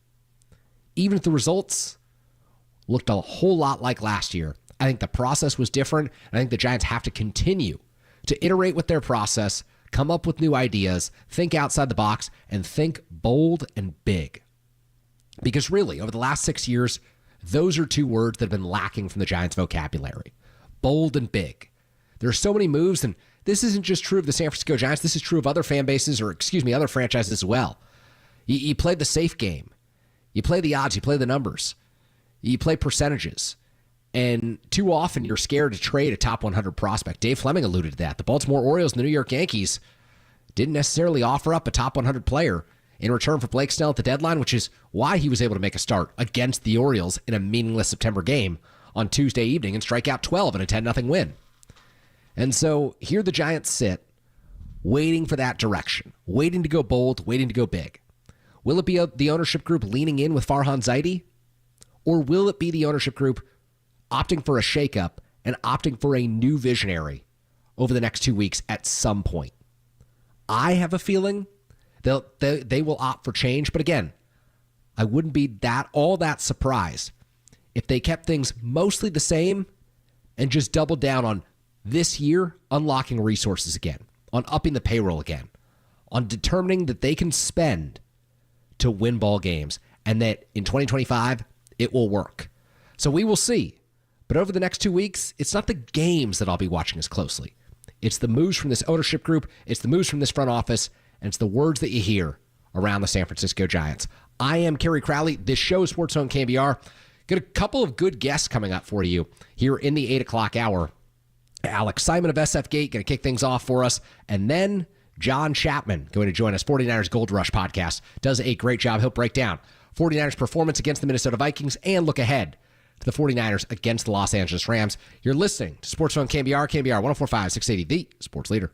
Even if the results looked a whole lot like last year, I think the process was different. And I think the Giants have to continue to iterate with their process, come up with new ideas, think outside the box, and think bold and big. Because really, over the last 6 years, those are two words that have been lacking from the Giants' vocabulary. Bold and big. There are so many moves, and this isn't just true of the San Francisco Giants. This is true of other fan bases, or other franchises as well. You play the safe game. You play the odds. You play the numbers. You play percentages. And too often you're scared to trade a top 100 prospect. Dave Fleming alluded to that. The Baltimore Orioles and the New York Yankees didn't necessarily offer up a top 100 player in return for Blake Snell at the deadline, which is why he was able to make a start against the Orioles in a meaningless September game on Tuesday evening and strike out 12 in a 10-0 win. And so here the Giants sit, waiting for that direction, waiting to go bold, waiting to go big. Will it be the ownership group leaning in with Farhan Zaidi? Or will it be the ownership group opting for a shakeup and opting for a new visionary over the next 2 weeks at some point? I have a feeling they will opt for change. But again, I wouldn't be all that surprised if they kept things mostly the same and just doubled down on this year unlocking resources again, on upping the payroll again, on determining that they can spend to win ball games, and that in 2025 it will work. So we will see. But over the next 2 weeks, it's not the games that I'll be watching as closely. It's the moves from this ownership group, it's the moves from this front office, and it's the words that you hear around the San Francisco Giants. I am Kerry Crowley. This show is Sports Zone KNBR. Got a couple of good guests coming up for you here in the 8 o'clock hour. Alex Simon of SF Gate going to kick things off for us. And then John Chapman going to join us. 49ers Gold Rush podcast. Does a great job. He'll break down 49ers performance against the Minnesota Vikings and look ahead to the 49ers against the Los Angeles Rams. You're listening to Sports Zone KNBR, KNBR 104.5, 680, the sports leader.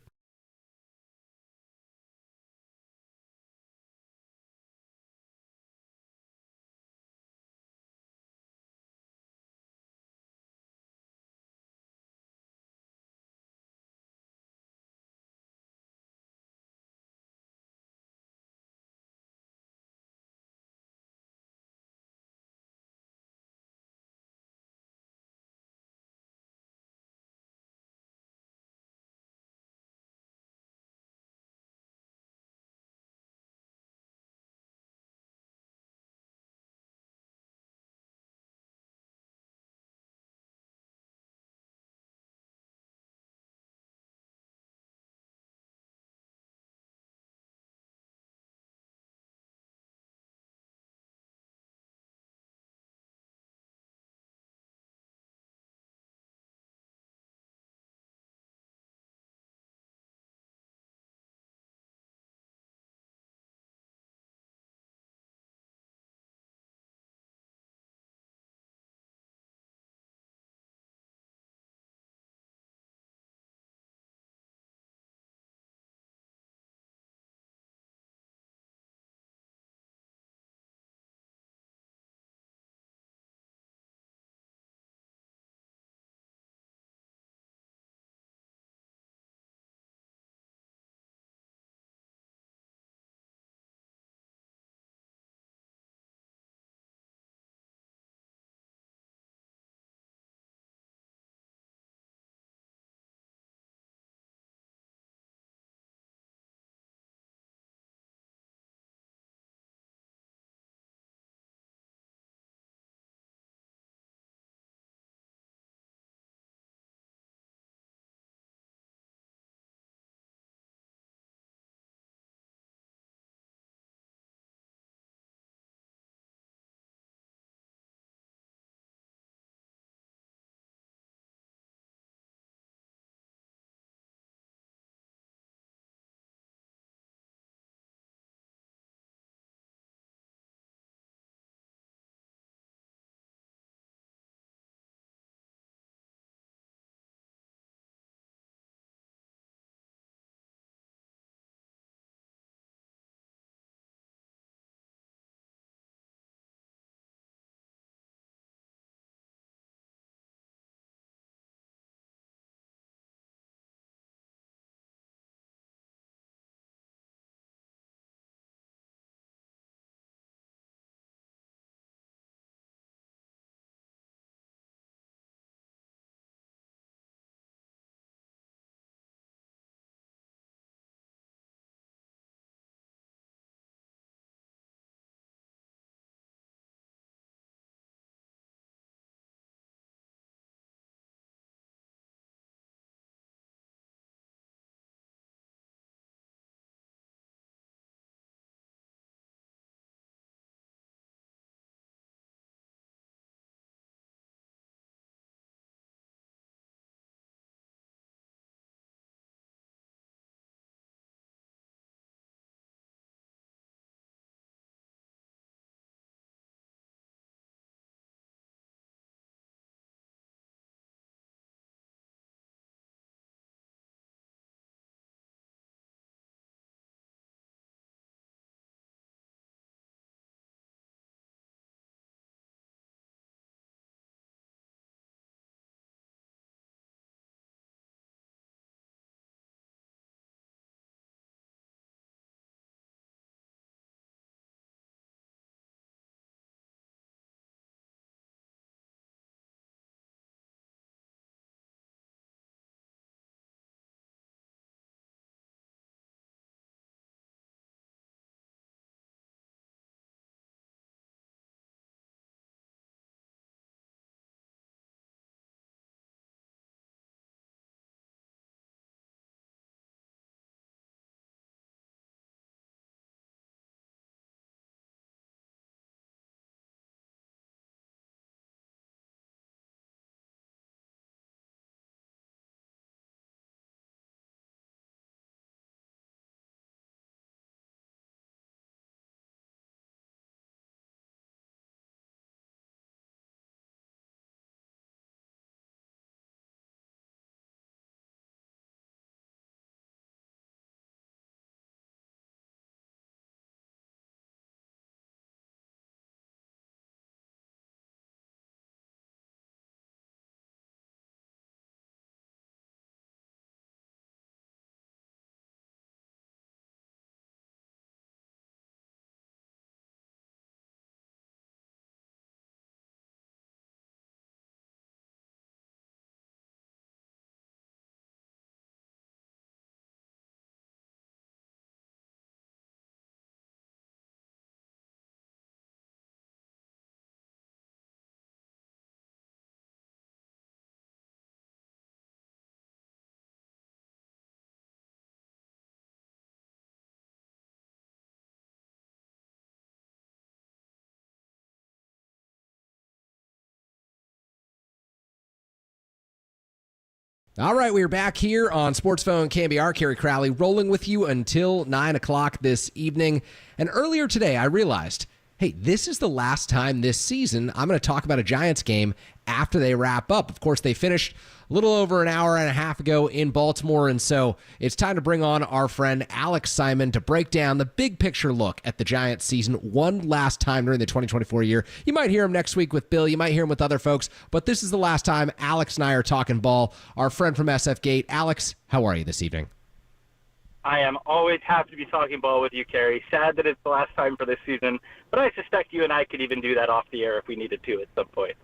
All right, we're back here on Sports Phone KNBR. Kerry Crowley rolling with you until 9 o'clock this evening. And earlier today, I realized, hey, this is the last time this season I'm going to talk about a Giants game after they wrap up. Of course, they finished a little over an hour and a half ago in Baltimore, and so it's time to bring on our friend Alex Simon to break down the big picture look at the Giants season one last time during the 2024 year. You might hear him next week with Bill. You might hear him with other folks, but this is the last time Alex and I are talking ball. Our friend from SF Gate. Alex, how are you this evening? I am always happy to be talking ball with you, Kerry. Sad that it's the last time for this season, but I suspect you and I could even do that off the air if we needed to at some point.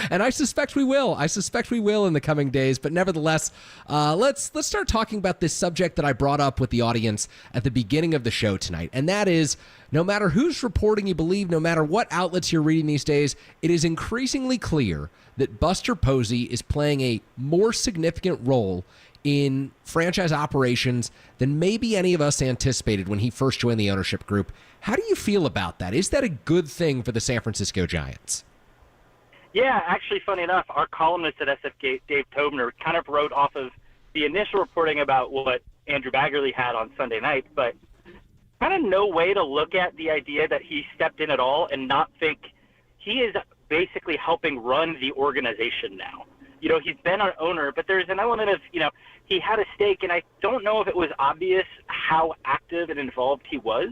And I suspect we will. I suspect we will in the coming days. But nevertheless, let's start talking about this subject that I brought up with the audience at the beginning of the show tonight. And that is, no matter whose reporting you believe, no matter what outlets you're reading these days, it is increasingly clear that Buster Posey is playing a more significant role in franchise operations than maybe any of us anticipated when he first joined the ownership group. How do you feel about that? Is that a good thing for the San Francisco Giants? Yeah, actually, funny enough, our columnist at SF Gate, Dave Tobner, kind of wrote off of the initial reporting about what Andrew Baggerly had on Sunday night, but kind of no way to look at the idea that he stepped in at all and not think he is basically helping run the organization now. You know, he's been our owner, but there's an element of, you know, he had a stake, and I don't know if it was obvious how active and involved he was,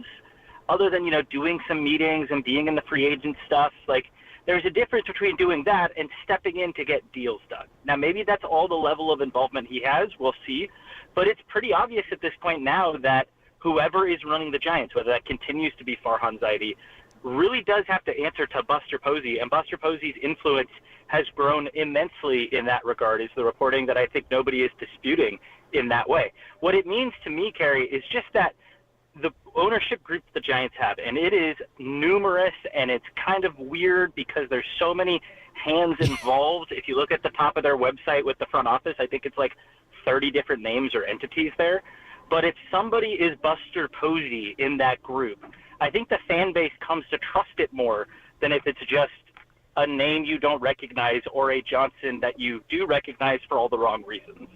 other than, you know, doing some meetings and being in the free agent stuff. Like, there's a difference between doing that and stepping in to get deals done. Now, maybe that's all the level of involvement he has. We'll see. But it's pretty obvious at this point now that whoever is running the Giants, whether that continues to be Farhan Zaidi, really does have to answer to Buster Posey. And Buster Posey's influence has grown immensely in that regard, is the reporting that I think nobody is disputing in that way. What it means to me, Kerry, is just that the ownership group the Giants have, and it is numerous, and it's kind of weird because there's so many hands involved. If you look at the top of their website with the front office, I think it's like 30 different names or entities there. But if somebody is Buster Posey in that group, I think the fan base comes to trust it more than if it's just a name you don't recognize or a Johnson that you do recognize for all the wrong reasons.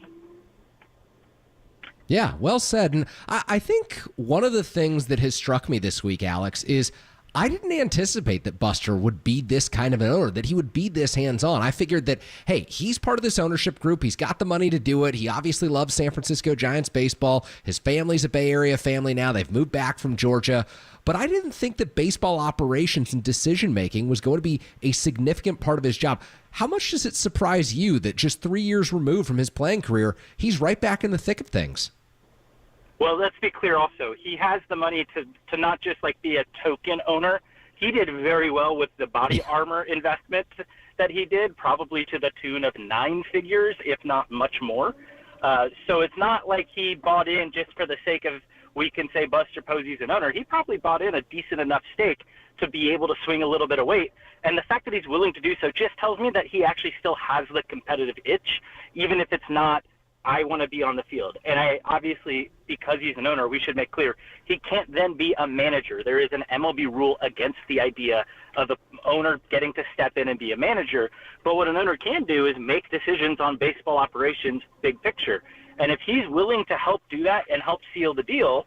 Yeah, well said. And I think one of the things that has struck me this week, Alex, is I didn't anticipate that Buster would be this kind of an owner, that he would be this hands-on. I figured that, hey, he's part of this ownership group. He's got the money to do it. He obviously loves San Francisco Giants baseball. His family's a Bay Area family now. They've moved back from Georgia. But I didn't think that baseball operations and decision-making was going to be a significant part of his job. How much does it surprise you that just 3 years removed from his playing career, he's right back in the thick of things? Well, let's be clear also. He has the money to not just like be a token owner. He did very well with the body armor investment that he did, probably to the tune of 9 figures, if not much more. So it's not like he bought in just for the sake of, we can say Buster Posey's an owner. He probably bought in a decent enough stake to be able to swing a little bit of weight. And the fact that he's willing to do so just tells me that he actually still has the competitive itch, even if it's not, I want to be on the field. And I obviously, because he's an owner, we should make clear, he can't then be a manager. There is an MLB rule against the idea of the owner getting to step in and be a manager. But what an owner can do is make decisions on baseball operations, big picture. And if he's willing to help do that and help seal the deal,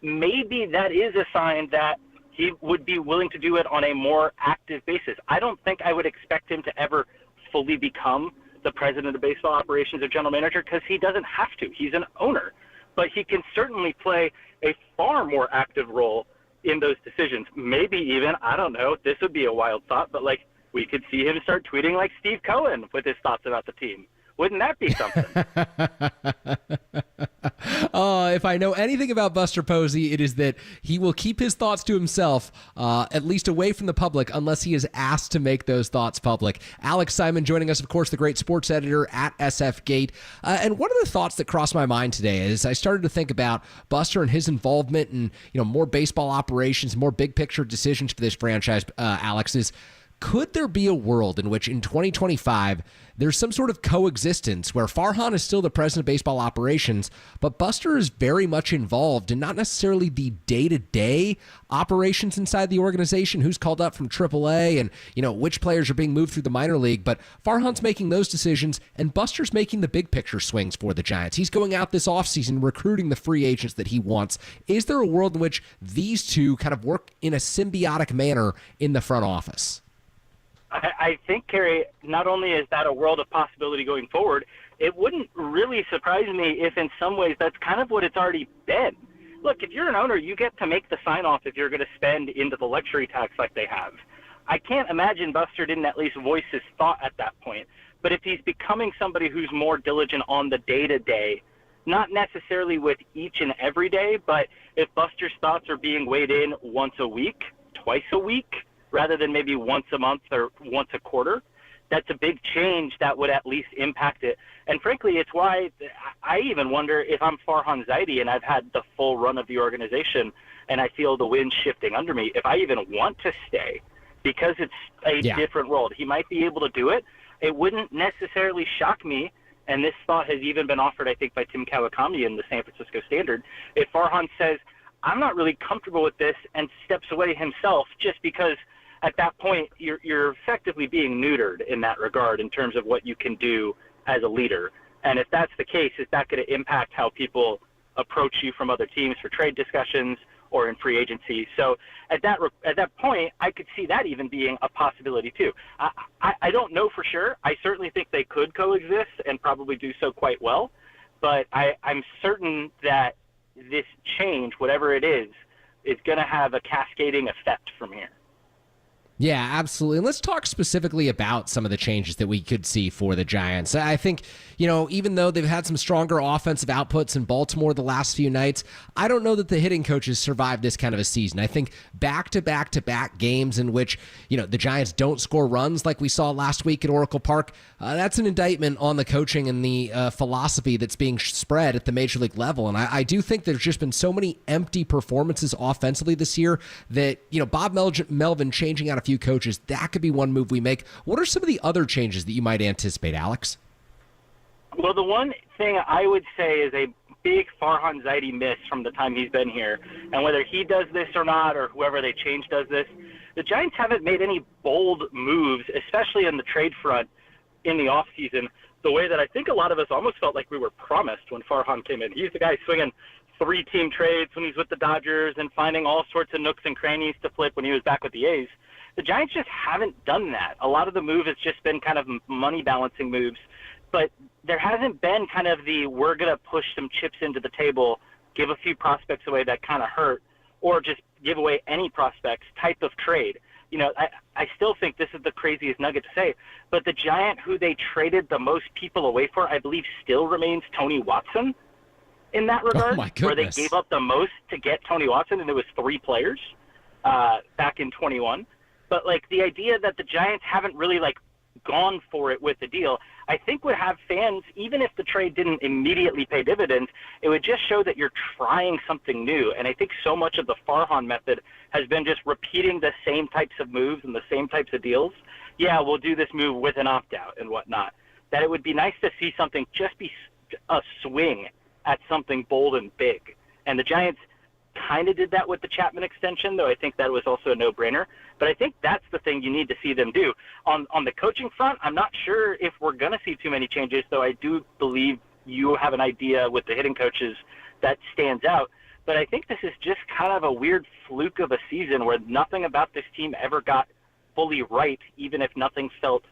maybe that is a sign that he would be willing to do it on a more active basis. I don't think I would expect him to ever fully become the president of baseball operations or general manager, because he doesn't have to. He's an owner. But he can certainly play a far more active role in those decisions. Maybe even, I don't know, this would be a wild thought, but like we could see him start tweeting like Steve Cohen with his thoughts about the team. Wouldn't that be something? If I know anything about Buster Posey, it is that he will keep his thoughts to himself, at least away from the public, unless he is asked to make those thoughts public. Alex Simon joining us, of course, the great sports editor at SF Gate. And one of the thoughts that crossed my mind today is I started to think about Buster and his involvement in, more baseball operations, more big picture decisions for this franchise, Alex, is Could there be a world in which in 2025 there's some sort of coexistence where Farhan is still the president of baseball operations, but Buster is very much involved in not necessarily the day-to-day operations inside the organization, who's called up from AAA and, which players are being moved through the minor league, but Farhan's making those decisions and Buster's making the big picture swings for the Giants. He's going out this offseason recruiting the free agents that he wants. Is there a world in which these two kind of work in a symbiotic manner in the front office? I think, Kerry, not only is that a world of possibility going forward, it wouldn't really surprise me if in some ways that's kind of what it's already been. Look, if you're an owner, you get to make the sign-off if you're going to spend into the luxury tax like they have. I can't imagine Buster didn't at least voice his thought at that point. But if he's becoming somebody who's more diligent on the day-to-day, not necessarily with each and every day, but if Buster's thoughts are being weighed in once a week, twice a week, rather than maybe once a month or once a quarter, that's a big change that would at least impact it. And frankly, it's why I even wonder if I'm Farhan Zaidi and I've had the full run of the organization and I feel the wind shifting under me, if I even want to stay, because it's a different world. He might be able to do it. It wouldn't necessarily shock me, and this thought has even been offered, I think, by Tim Kawakami in the San Francisco Standard, if Farhan says, I'm not really comfortable with this and steps away himself just because at that point, you're effectively being neutered in that regard in terms of what you can do as a leader. And if that's the case, is that going to impact how people approach you from other teams for trade discussions or in free agency? So at that point, I could see that even being a possibility too. I don't know for sure. I certainly think they could coexist and probably do so quite well. But I'm certain that this change, whatever it is going to have a cascading effect from here. Yeah, absolutely. And let's talk specifically about some of the changes that we could see for the Giants. I think, even though they've had some stronger offensive outputs in Baltimore the last few nights, I don't know that the hitting coaches survived this kind of a season. I think back-to-back-to-back games in which, the Giants don't score runs like we saw last week at Oracle Park, that's an indictment on the coaching and the philosophy that's being spread at the major league level. And I do think there's just been so many empty performances offensively this year that, Bob Melvin changing out a few coaches, that could be one move we make. What are some of the other changes that you might anticipate, Alex? Well, the one thing I would say is a big Farhan Zaidi miss from the time he's been here, and whether he does this or not, or whoever they change does this, the Giants haven't made any bold moves, especially in the trade front in the offseason, the way that I think a lot of us almost felt like we were promised when Farhan came in. He's the guy swinging 3-team trades when he's with the Dodgers and finding all sorts of nooks and crannies to flip when he was back with the A's. The Giants just haven't done that. A lot of the move has just been kind of money balancing moves, but there hasn't been kind of the we're going to push some chips into the table, give a few prospects away that kind of hurt, or just give away any prospects type of trade. I still think this is the craziest nugget to say, but the Giant who they traded the most people away for, I believe, still remains Tony Watson in that regard, where they gave up the most to get Tony Watson, and it was 3 players back in 21. But, the idea that the Giants haven't really, gone for it with the deal, I think would have fans, even if the trade didn't immediately pay dividends, it would just show that you're trying something new. And I think so much of the Farhan method has been just repeating the same types of moves and the same types of deals. Yeah, we'll do this move with an opt-out and whatnot. That it would be nice to see something just be a swing at something bold and big. And the Giants kind of did that with the Chapman extension, though I think that was also a no-brainer. But I think that's the thing you need to see them do. On the coaching front, I'm not sure if we're going to see too many changes, though I do believe you have an idea with the hitting coaches that stands out. But I think this is just kind of a weird fluke of a season where nothing about this team ever got fully right, even if nothing felt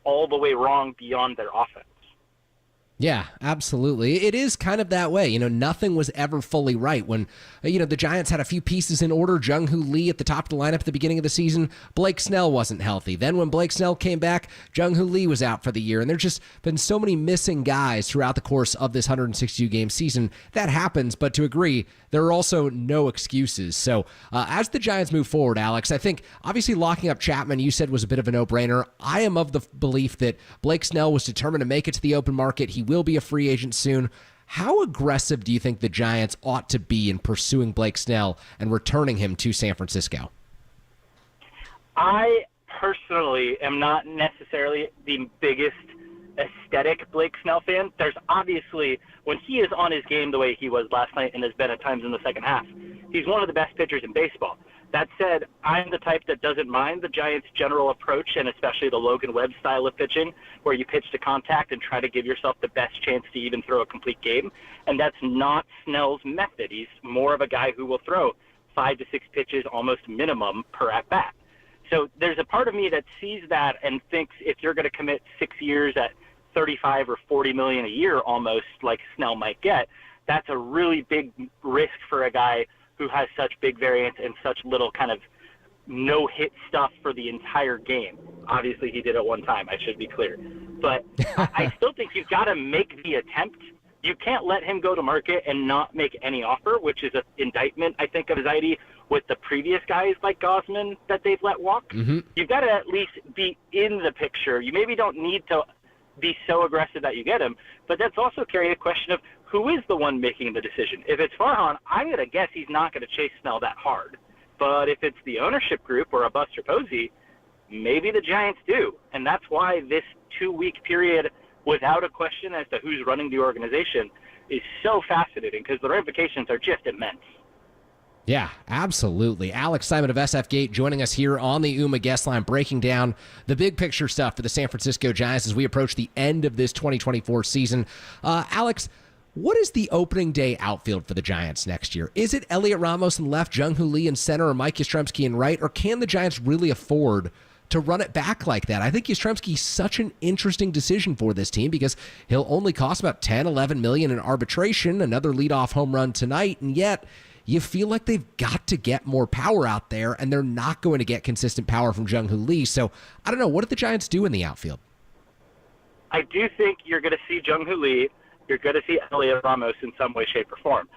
all the way wrong beyond their offense. Yeah, absolutely. It is kind of that way. Nothing was ever fully right. When, the Giants had a few pieces in order, Jung-Hoo Lee at the top of the lineup at the beginning of the season, Blake Snell wasn't healthy. Then when Blake Snell came back, Jung-Hoo Lee was out for the year. And there's just been so many missing guys throughout the course of this 162-game season. That happens, but to agree, there are also no excuses. So as the Giants move forward, Alex, I think obviously locking up Chapman, you said, was a bit of a no-brainer. I am of the belief that Blake Snell was determined to make it to the open market. He will be a free agent soon. How aggressive do you think the Giants ought to be in pursuing Blake Snell and returning him to San Francisco? I personally am not necessarily the biggest aesthetic Blake Snell fan. There's obviously, when he is on his game the way he was last night and has been at times in the second half, he's one of the best pitchers in baseball. That said, I'm the type that doesn't mind the Giants' general approach, and especially the Logan Webb style of pitching, where you pitch to contact and try to give yourself the best chance to even throw a complete game. And that's not Snell's method. He's more of a guy who will throw 5 to 6 pitches almost minimum per at-bat. So there's a part of me that sees that and thinks if you're going to commit 6 years at 35 or 40 million a year almost like Snell might get, that's a really big risk for a guy who has such big variance and such little kind of no-hit stuff for the entire game. Obviously, he did it one time, I should be clear. But I still think you've got to make the attempt. You can't let him go to market and not make any offer, which is an indictment, I think, of Zaidi with the previous guys like Gausman that they've let walk. Mm-hmm. You've got to at least be in the picture. You maybe don't need to be so aggressive that you get him, but that's also carrying a question of who is the one making the decision. If it's Farhan, I'm going to guess he's not going to chase Snell that hard. But if it's the ownership group or a Buster Posey, maybe the Giants do. And that's why this 2-week period, without a question as to who's running the organization, is so fascinating because the ramifications are just immense. Yeah, absolutely. Alex Simon of SF Gate joining us here on the UMA guest line, breaking down the big picture stuff for the San Francisco Giants as we approach the end of this 2024 season. Alex, what is the opening day outfield for the Giants next year? Is it Elliot Ramos in left, Jung-Hoo Lee in center, or Mike Yastrzemski in right? Or can the Giants really afford to run it back like that? I think Yastrzemski is such an interesting decision for this team because he'll only cost about $10, $11 million in arbitration, another leadoff home run tonight, and yet you feel like they've got to get more power out there, and they're not going to get consistent power from Jung-Hoo Lee. So, I don't know. What did the Giants do in the outfield? I do think you're going to see Jung-Hoo Lee. You're going to see Elliot Ramos in some way, shape, or form.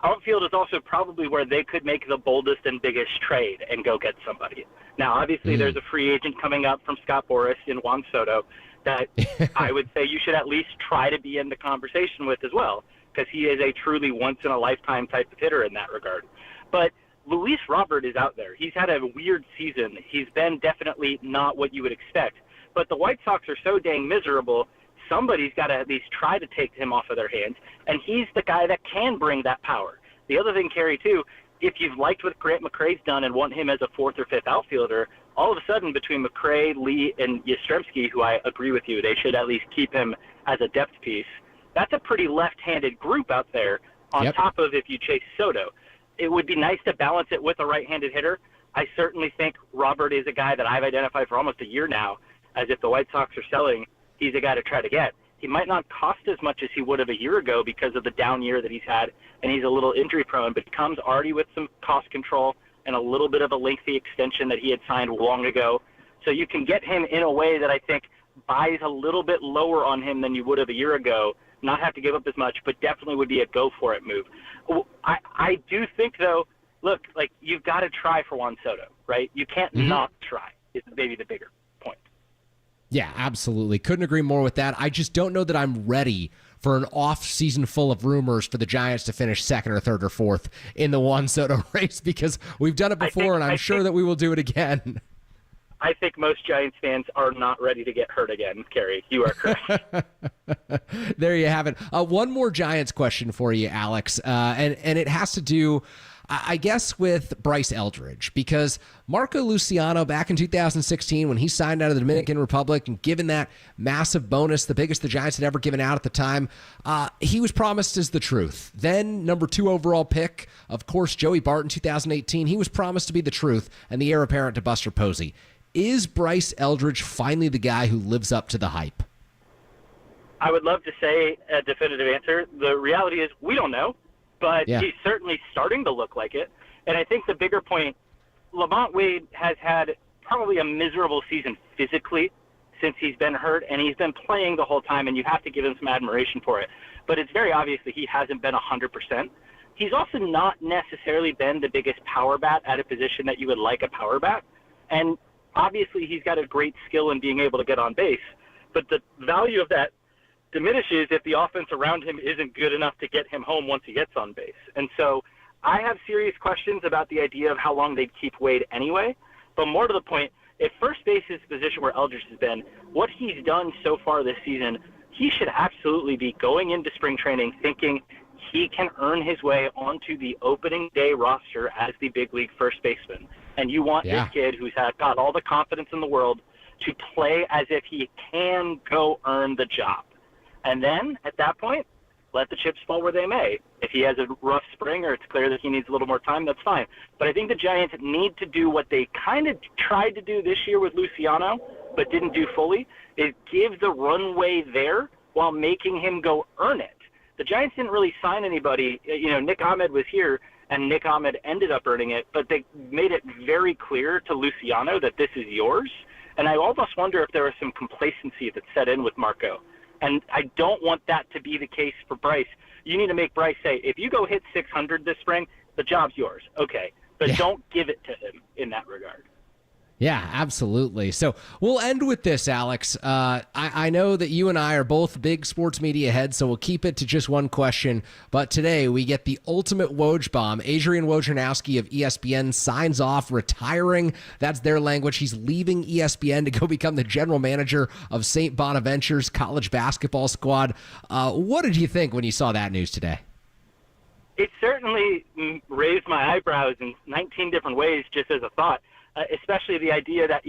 Outfield is also probably where they could make the boldest and biggest trade and go get somebody. Now, obviously, there's a free agent coming up from Scott Boras in Juan Soto that I would say you should at least try to be in the conversation with as well, because he is a truly once-in-a-lifetime type of hitter in that regard. But Luis Robert is out there. He's had a weird season. He's been definitely not what you would expect. But the White Sox are so dang miserable, somebody's got to at least try to take him off of their hands, and he's the guy that can bring that power. The other thing, Kerry, too, if you've liked what Grant McCrae's done and want him as a 4th or 5th outfielder, all of a sudden between McCrae, Lee, and Yastrzemski, who I agree with you, they should at least keep him as a depth piece. That's a pretty left-handed group out there on top of if you chase Soto. It would be nice to balance it with a right-handed hitter. I certainly think Robert is a guy that I've identified for almost a year now as if the White Sox are selling, he's a guy to try to get. He might not cost as much as he would have a year ago because of the down year that he's had, and he's a little injury-prone, but he comes already with some cost control and a little bit of a lengthy extension that he had signed long ago. So you can get him in a way that I think buys a little bit lower on him than you would have a year ago, not have to give up as much, but definitely would be a go-for-it move. I do think, though, look, like, you've got to try for Juan Soto, right? You can't not try is maybe the bigger point. Yeah, absolutely. Couldn't agree more with that. I just don't know that I'm ready for an off-season full of rumors for the Giants to finish 2nd or 3rd or 4th in the Juan Soto race because we've done it before, and I'm sure that we will do it again. I think most Giants fans are not ready to get hurt again, Kerry. You are correct. There you have it. One more Giants question for you, Alex, and it has to do, I guess, with Bryce Eldridge, because Marco Luciano back in 2016 when he signed out of the Dominican Republic and given that massive bonus, the biggest the Giants had ever given out at the time, he was promised as the truth. Then number 2 overall pick, of course, Joey Bart in 2018, he was promised to be the truth and the heir apparent to Buster Posey. Is Bryce Eldridge finally the guy who lives up to the hype? I would love to say a definitive answer. The reality is we don't know, but he's certainly starting to look like it. And I think the bigger point, Lamont Wade has had probably a miserable season physically since he's been hurt, and he's been playing the whole time, and you have to give him some admiration for it. But it's very obvious that he hasn't been 100%. He's also not necessarily been the biggest power bat at a position that you would like a power bat. And obviously, he's got a great skill in being able to get on base, but the value of that diminishes if the offense around him isn't good enough to get him home once he gets on base. And so I have serious questions about the idea of how long they'd keep Wade anyway, but more to the point, if first base is the position where Eldridge has been, what he's done so far this season, he should absolutely be going into spring training thinking he can earn his way onto the opening day roster as the big league first baseman. And you want this kid who's got all the confidence in the world to play as if he can go earn the job. And then at that point, let the chips fall where they may. If he has a rough spring or it's clear that he needs a little more time, that's fine. But I think the Giants need to do what they kind of tried to do this year with Luciano, but didn't do fully, is give the runway there while making him go earn it. The Giants didn't really sign anybody. Nick Ahmed was here, and Nick Ahmed ended up earning it, but they made it very clear to Luciano that this is yours. And I almost wonder if there was some complacency that set in with Marco. And I don't want that to be the case for Bryce. You need to make Bryce say, if you go hit 600 this spring, the job's yours. Okay. But don't give it to him in that regard. Yeah, absolutely. So we'll end with this, Alex. I know that you and I are both big sports media heads, so we'll keep it to just one question. But today we get the ultimate Woj bomb. Adrian Wojnarowski of ESPN signs off, retiring. That's their language. He's leaving ESPN to go become the general manager of St. Bonaventure's college basketball squad. What did you think when you saw that news today? It certainly raised my eyebrows in 19 different ways just as a thought. Especially the idea that,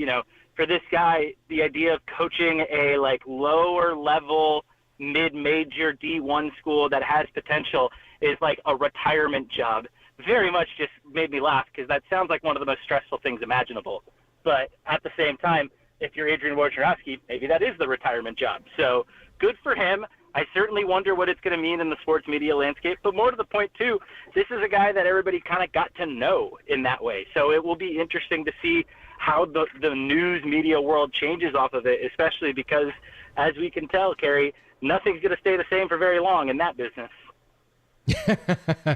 for this guy, the idea of coaching a lower level mid-major D1 school that has potential is like a retirement job. Very much just made me laugh because that sounds like one of the most stressful things imaginable. But at the same time, if you're Adrian Wojnarowski, maybe that is the retirement job. So good for him. I certainly wonder what it's going to mean in the sports media landscape. But more to the point, too, this is a guy that everybody kind of got to know in that way. So it will be interesting to see how the news media world changes off of it, especially because, as we can tell, Kerry, nothing's going to stay the same for very long in that business.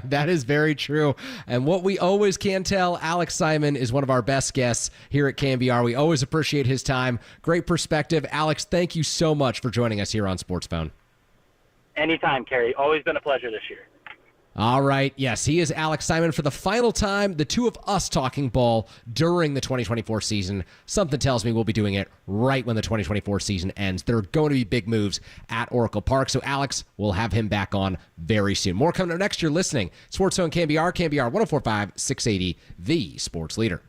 That is very true. And what we always can tell, Alex Simon is one of our best guests here at KNBR. We always appreciate his time. Great perspective. Alex, thank you so much for joining us here on Sports Phone. Anytime, Kerry. Always been a pleasure this year. All right. Yes, he is Alex Simon for the final time. The two of us talking ball during the 2024 season. Something tells me we'll be doing it right when the 2024 season ends. There are going to be big moves at Oracle Park. So, Alex, we'll have him back on very soon. More coming up next. You're listening. Sports Zone KNBR, KNBR 104.5, 680, the sports leader.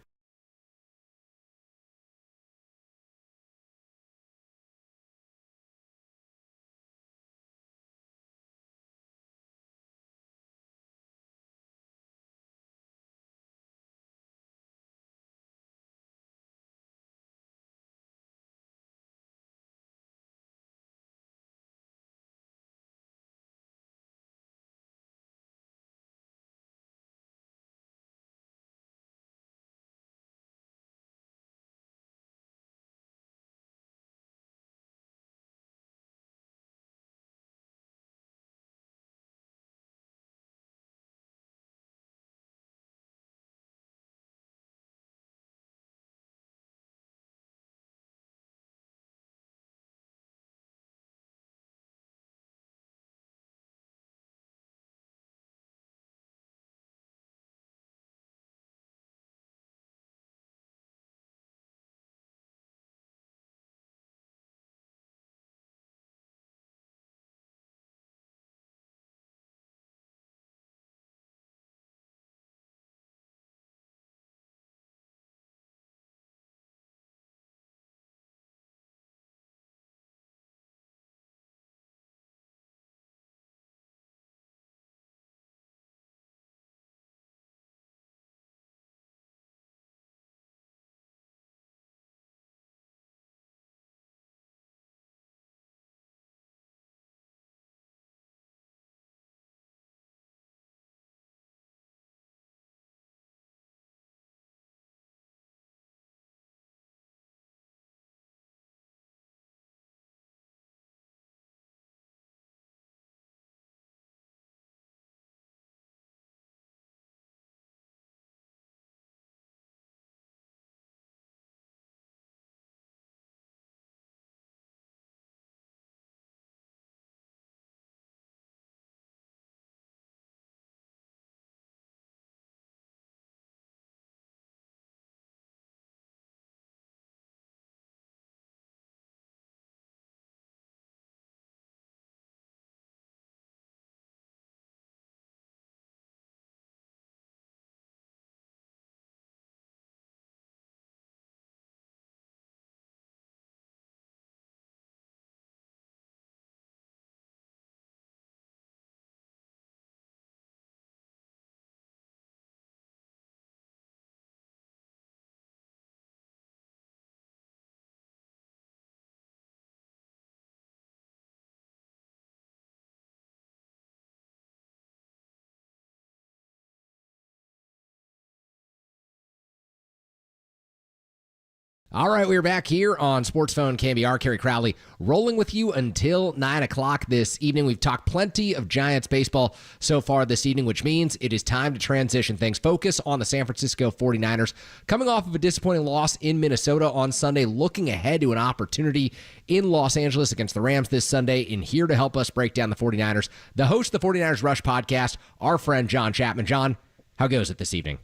All right, we're back here on Sports Phone KNBR. Kerry Crowley rolling with you until 9 o'clock this evening. We've talked plenty of Giants baseball so far this evening, which means it is time to transition things. Focus on the San Francisco 49ers. Coming off of a disappointing loss in Minnesota on Sunday, looking ahead to an opportunity in Los Angeles against the Rams this Sunday. And here to help us break down the 49ers, the host of the 49ers Rush podcast, our friend John Chapman. John, how goes it this evening?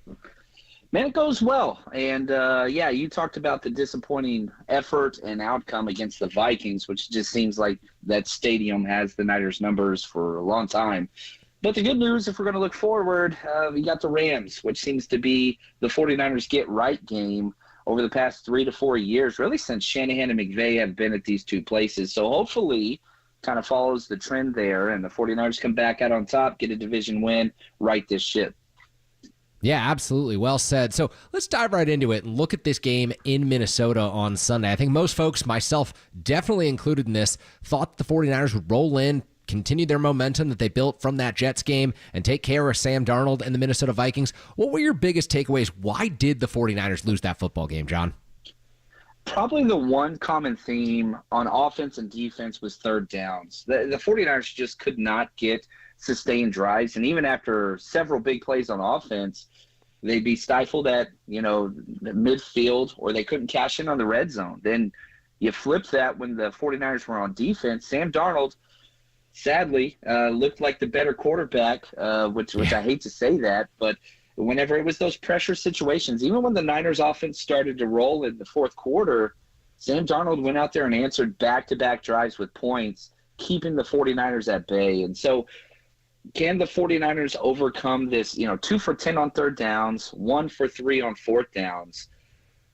Man, it goes well. And, yeah, you talked about the disappointing effort and outcome against the Vikings, which just seems like that stadium has the Niners' numbers for a long time. But the good news, if we're going to look forward, we got the Rams, which seems to be the 49ers get-right game over the past 3 to 4 years, really since Shanahan and McVay have been at these two places. So hopefully kind of follows the trend there, and the 49ers come back out on top, get a division win, right this ship. Yeah, absolutely. Well said. So let's dive right into it and look at this game in Minnesota on Sunday. I think most folks, myself definitely included in this, thought the 49ers would roll in, continue their momentum that they built from that Jets game, and take care of Sam Darnold and the Minnesota Vikings. What were your biggest takeaways? Why did the 49ers lose that football game, John? Probably the one common theme on offense and defense was third downs. The 49ers just could not get sustained drives, and even after several big plays on offense, they'd be stifled at midfield, or they couldn't cash in on the red zone. Then you flip that when the 49ers were on defense. Sam Darnold, sadly, looked like the better quarterback, which I hate to say that, but whenever it was those pressure situations, even when the Niners offense started to roll in the fourth quarter, Sam Darnold went out there and answered back-to-back drives with points, keeping the 49ers at bay. And so can the 49ers overcome this, 2 for 10 on third downs, 1 for 3 on fourth downs?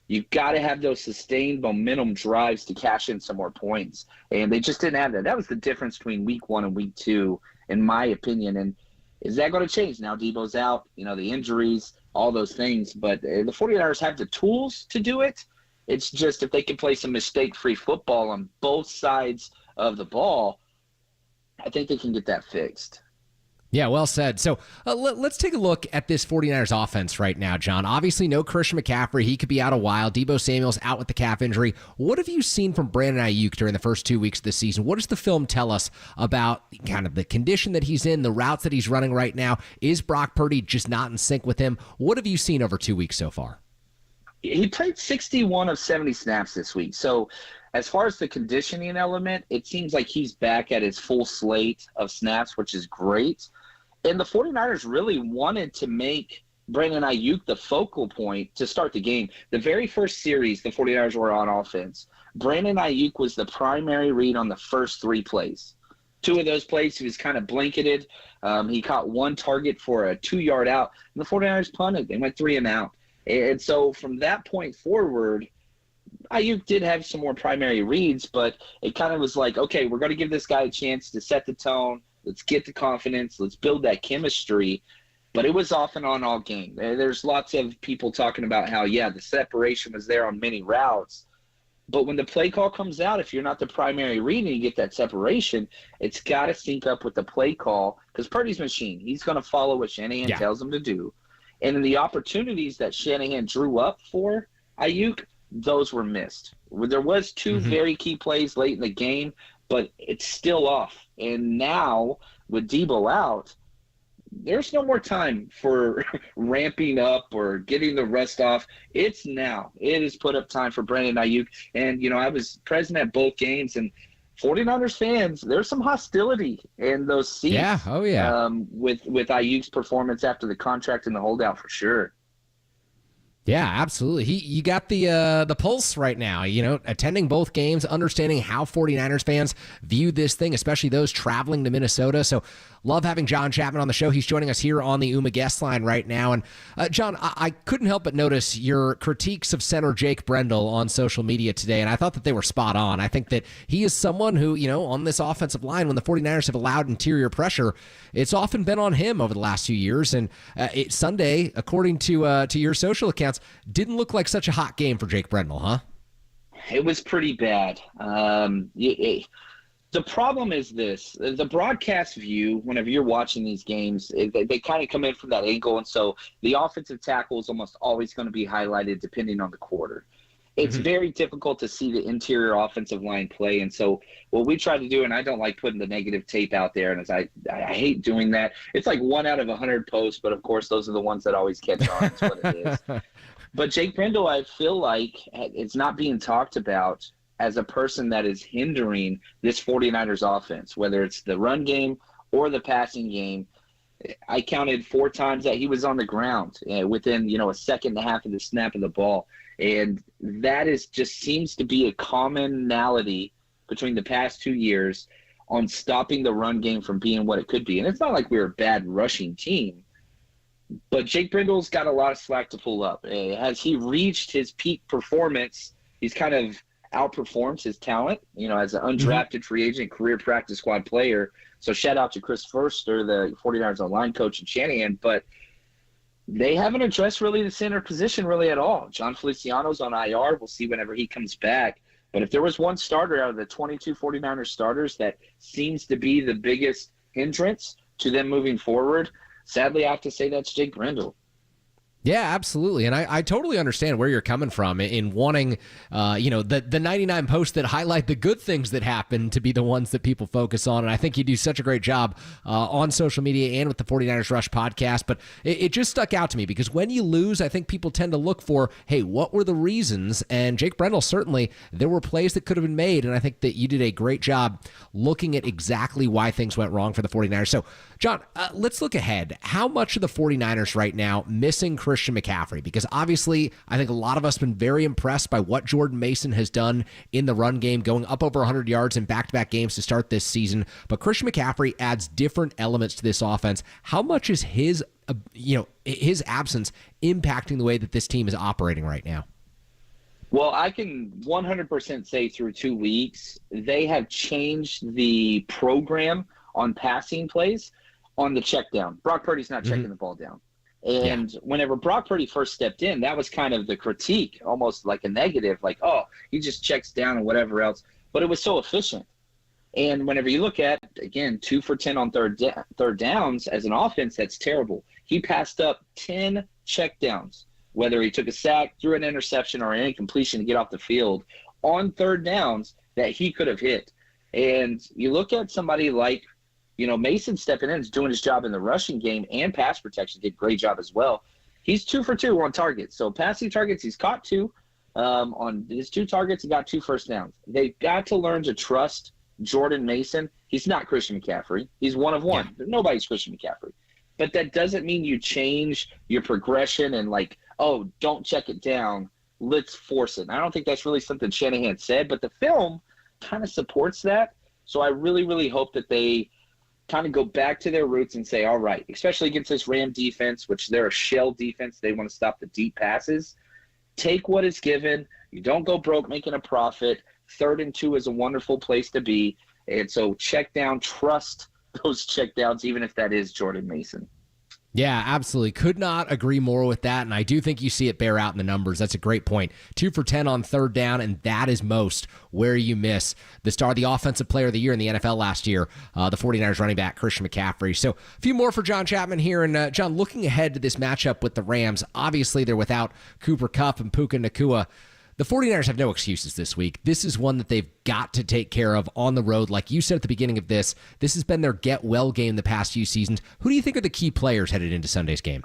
You've got to have those sustained momentum drives to cash in some more points. And they just didn't have that. That was the difference between week 1 and week 2, in my opinion. And is that going to change? Now Debo's out, the injuries, all those things. But the 49ers have the tools to do it. It's just if they can play some mistake-free football on both sides of the ball, I think they can get that fixed. Yeah, well said. So let's take a look at this 49ers offense right now, John. Obviously, no Christian McCaffrey. He could be out a while. Deebo Samuel's out with the calf injury. What have you seen from Brandon Ayuk during the first 2 weeks of the season? What does the film tell us about kind of the condition that he's in, the routes that he's running right now? Is Brock Purdy just not in sync with him? What have you seen over 2 weeks so far? He played 61 of 70 snaps this week. So as far as the conditioning element, it seems like he's back at his full slate of snaps, which is great. And the 49ers really wanted to make Brandon Ayuk the focal point to start the game. The very first series the 49ers were on offense, Brandon Ayuk was the primary read on the first 3 plays. 2 of those plays, he was kind of blanketed. He caught 1 target for a 2-yard out, and the 49ers punted. They went 3 and out. And so from that point forward, Ayuk did have some more primary reads, but it kind of was like, okay, we're going to give this guy a chance to set the tone. Let's get the confidence. Let's build that chemistry. But it was off and on all game. There's lots of people talking about how, the separation was there on many routes. But when the play call comes out, if you're not the primary read and you get that separation, it's got to sync up with the play call because Purdy's machine. He's going to follow what Shanahan tells him to do. And in the opportunities that Shanahan drew up for Ayuk, those were missed. There was 2 very key plays late in the game, but it's still off. And now, with Debo out, there's no more time for ramping up or getting the rust off. It's now. It is put up time for Brandon Ayuk. And, I was present at both games, and 49ers fans, there's some hostility in those seats. Yeah, oh yeah. With Ayuk's performance after the contract and the holdout for sure. Yeah, absolutely. You got the pulse right now, attending both games, understanding how 49ers fans view this thing, especially those traveling to Minnesota. So love having John Chapman on the show. He's joining us here on the UMA guest line right now. And John, I couldn't help but notice your critiques of center Jake Brendel on social media today, and I thought that they were spot on. I think that he is someone who, on this offensive line, when the 49ers have allowed interior pressure, it's often been on him over the last few years. And Sunday, according to your social accounts, didn't look like such a hot game for Jake Brendel, huh? It was pretty bad. The problem is this. The broadcast view, whenever you're watching these games, they kind of come in from that angle, and so the offensive tackle is almost always going to be highlighted depending on the quarter. it's very difficult to see the interior offensive line play. And so what we try to do, and I don't like putting the negative tape out there, and as I hate doing that. It's like 1 out of 100 posts, but of course those are the ones that always catch on. That's what it is. But Jake Brendel, I feel like it's not being talked about as a person that is hindering this 49ers offense, whether it's the run game or the passing game. I counted 4 times that he was on the ground within, a second and a half of the snap of the ball. And that just seems to be a commonality between the past 2 years on stopping the run game from being what it could be. And it's not like we're a bad rushing team, but Jake Brendel's got a lot of slack to pull up. Has he reached his peak performance? He's kind of outperformed his talent, as an undrafted free agent, career practice squad player. So shout out to Chris Forster, the 49ers online coach, and Shanahan, but they haven't addressed really the center position really at all. John Feliciano's on IR. We'll see whenever he comes back. But if there was one starter out of the 22 49ers starters that seems to be the biggest hindrance to them moving forward, sadly I have to say that's Jake Brendel. Yeah, absolutely. And I totally understand where you're coming from in wanting, the 99 posts that highlight the good things that happen to be the ones that people focus on. And I think you do such a great job on social media and with the 49ers Rush podcast. But it just stuck out to me because when you lose, I think people tend to look for, hey, what were the reasons? And Jake Brendel, certainly, there were plays that could have been made. And I think that you did a great job looking at exactly why things went wrong for the 49ers. So, John, let's look ahead. How much of the 49ers right now missing Christian McCaffrey? Because obviously, I think a lot of us have been very impressed by what Jordan Mason has done in the run game, going up over 100 yards in back-to-back games to start this season. But Christian McCaffrey adds different elements to this offense. How much is his absence impacting the way that this team is operating right now? Well, I can 100% say through 2 weeks, they have changed the program on passing plays on the check down. Brock Purdy's not checking the ball down. And whenever Brock Purdy first stepped in, that was kind of the critique, almost like a negative, like, oh, he just checks down and whatever else. But it was so efficient. And whenever you look at, again, 2 for 10 on third downs as an offense, that's terrible. He passed up 10 check downs, whether he took a sack, threw an interception, or any completion to get off the field on third downs that he could have hit. And you look at somebody like, Mason stepping in is doing his job in the rushing game and pass protection, did a great job as well. He's 2 for 2 on targets. So passing targets, he's caught 2. On his 2 targets, he got 2 first downs. They've got to learn to trust Jordan Mason. He's not Christian McCaffrey. He's one of one. Yeah. Nobody's Christian McCaffrey. But that doesn't mean you change your progression and like, oh, don't check it down. Let's force it. I don't think that's really something Shanahan said, but the film kind of supports that. So I really, really hope that they kind of go back to their roots and say, all right, especially against this Ram defense, which they're a shell defense. They want to stop the deep passes. Take what is given. You don't go broke making a profit. 3rd and 2 is a wonderful place to be. And so check down, trust those check downs, even if that is Jordan Mason. Yeah, absolutely. Could not agree more with that, and I do think you see it bear out in the numbers. That's a great point. 2 for 10 on third down, and that is most where you miss the offensive player of the year in the NFL last year, the 49ers running back, Christian McCaffrey. So a few more for John Chapman here. And John, looking ahead to this matchup with the Rams, obviously they're without Cooper Kupp and Puka Nacua. The 49ers have no excuses this week. This is one that they've got to take care of on the road. Like you said at the beginning of this has been their get-well game the past few seasons. Who do you think are the key players headed into Sunday's game?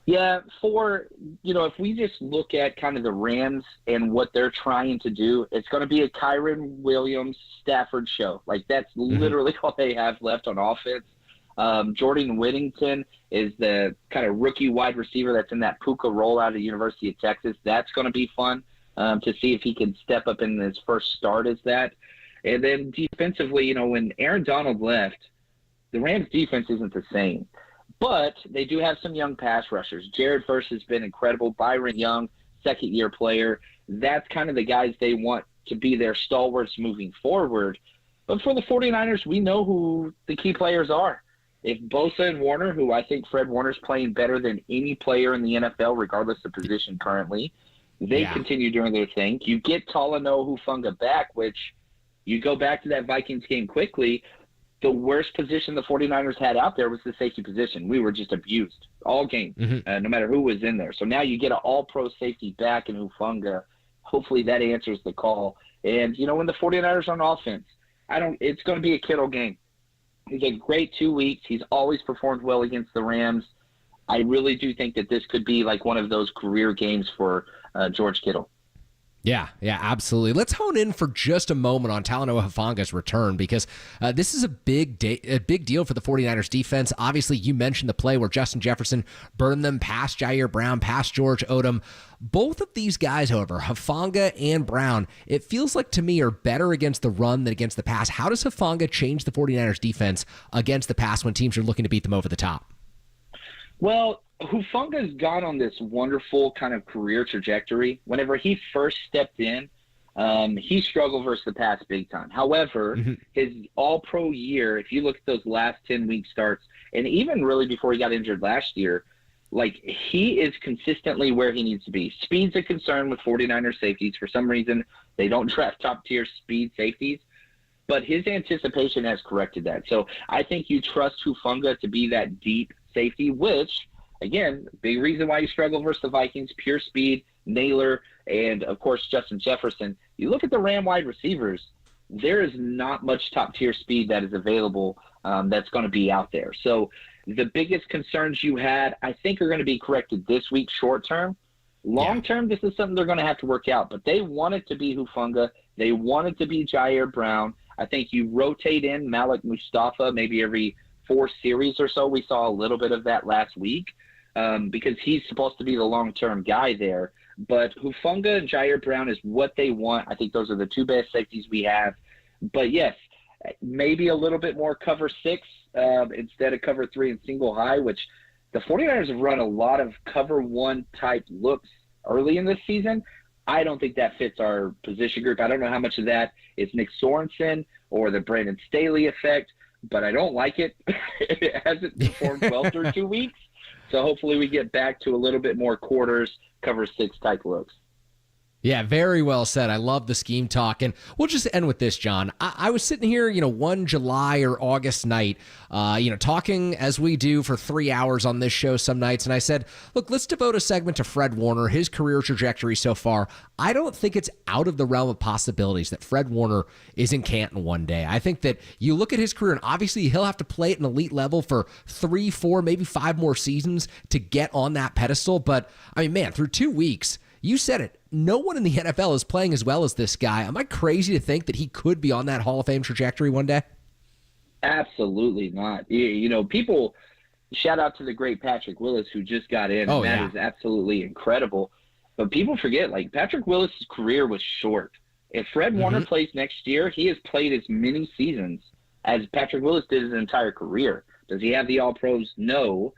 Yeah, if we just look at kind of the Rams and what they're trying to do, it's going to be a Kyren Williams Stafford show. Like that's literally all they have left on offense. Jordan Whittington is the kind of rookie wide receiver that's in that Puka role out of the University of Texas. That's going to be fun to see if he can step up in his first start as that. And then defensively, when Aaron Donald left, the Rams defense isn't the same. But they do have some young pass rushers. Jared Verse has been incredible. Byron Young, second-year player. That's kind of the guys they want to be their stalwarts moving forward. But for the 49ers, we know who the key players are. If Bosa and Warner, who I think Fred Warner's playing better than any player in the NFL, regardless of position currently, they continue doing their thing. You get Talanoa Hufanga back, which you go back to that Vikings game quickly. The worst position the 49ers had out there was the safety position. We were just abused all game, no matter who was in there. So now you get an all-pro safety back in Hufanga. hopefully that answers the call. And, when the 49ers on offense, it's going to be a Kittle game. He's a great 2 weeks. He's always performed well against the Rams. I really do think that this could be like one of those career games for George Kittle. Yeah, absolutely. Let's hone in for just a moment on Talanoa Hufanga's return, because this is a big deal for the 49ers defense. Obviously, you mentioned the play where Justin Jefferson burned them past Jair Brown, past George Odom. Both of these guys, however, Hufanga and Brown, it feels like to me are better against the run than against the pass. How does Hufanga change the 49ers defense against the pass when teams are looking to beat them over the top? Well, Hufanga's gone on this wonderful kind of career trajectory. Whenever he first stepped in, he struggled versus the pass big time. However, his all-pro year, if you look at those last 10-week starts, and even really before he got injured last year, like he is consistently where he needs to be. Speed's a concern with 49er safeties. For some reason, they don't draft top-tier speed safeties. But his anticipation has corrected that. So I think you trust Hufanga to be that deep safety, which, again, big reason why you struggle versus the Vikings, pure speed, Naylor, and, of course, Justin Jefferson. You look at the Ram wide receivers, there is not much top-tier speed that is available that's going to be out there. So the biggest concerns you had, I think, are going to be corrected this week short-term. Long-term, This is something they're going to have to work out. But they want it to be Hufanga. They want it to be Jair Brown. I think you rotate in Malik Mustafa maybe every 4 series or so. We saw a little bit of that last week because he's supposed to be the long-term guy there. But Hufanga and Jair Brown is what they want. I think those are the 2 best safeties we have. But, yes, maybe a little bit more cover 6 instead of cover 3 and single high, which the 49ers have run a lot of cover 1 type looks early in this season. I don't think that fits our position group. I don't know how much of that is Nick Sorensen or the Brandon Staley effect, but I don't like it. It hasn't performed well through 2 weeks. So hopefully we get back to a little bit more quarters, cover 6 type looks. Yeah, very well said. I love the scheme talk. And we'll just end with this, John. I was sitting here, one July or August night, talking as we do for 3 hours on this show some nights. And I said, look, let's devote a segment to Fred Warner, his career trajectory so far. I don't think it's out of the realm of possibilities that Fred Warner is in Canton one day. I think that you look at his career, and obviously he'll have to play at an elite level for 3, 4, maybe 5 more seasons to get on that pedestal. But, I mean, man, through 2 weeks, you said it. No one in the NFL is playing as well as this guy. Am I crazy to think that he could be on that Hall of Fame trajectory one day? Absolutely not. People shout out to the great Patrick Willis who just got in. Oh, and that is absolutely incredible. But people forget, Patrick Willis' career was short. If Fred Warner plays next year, he has played as many seasons as Patrick Willis did his entire career. Does he have the All-Pros? No.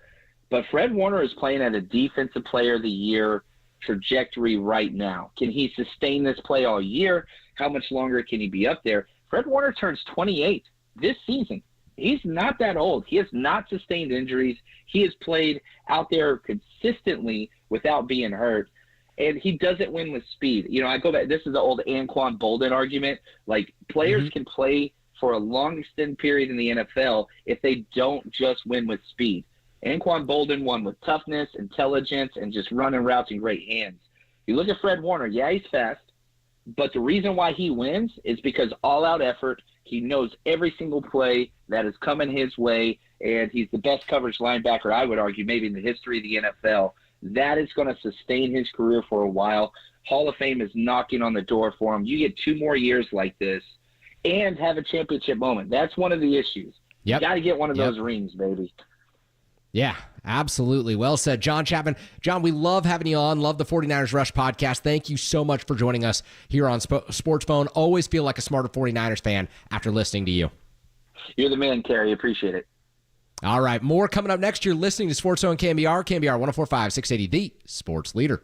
But Fred Warner is playing at a Defensive Player of the Year trajectory right now. Can he sustain this play all year? How much longer can he be up there? Fred Warner turns 28 this season. He's not that old. He has not sustained injuries. He has played out there consistently without being hurt. And he doesn't win with speed. I go back. This is the old Anquan Bolden argument. Players can play for a long extended period in the NFL if they don't just win with speed. Anquan Bolden won with toughness, intelligence, and just running routes and great hands. You look at Fred Warner, he's fast, but the reason why he wins is because all-out effort. He knows every single play that is coming his way, and he's the best coverage linebacker, I would argue, maybe in the history of the NFL. That is going to sustain his career for a while. Hall of Fame is knocking on the door for him. You get 2 more years like this and have a championship moment. That's one of the issues. You got to get one of those rings, baby. Yeah, absolutely. Well said, John Chapman. John, we love having you on. Love the 49ers Rush podcast. Thank you so much for joining us here on Sports Phone. Always feel like a smarter 49ers fan after listening to you. You're the man, Kerry. Appreciate it. All right, more coming up next. You're listening to Sports Zone KNBR 104.5, 680, the sports leader.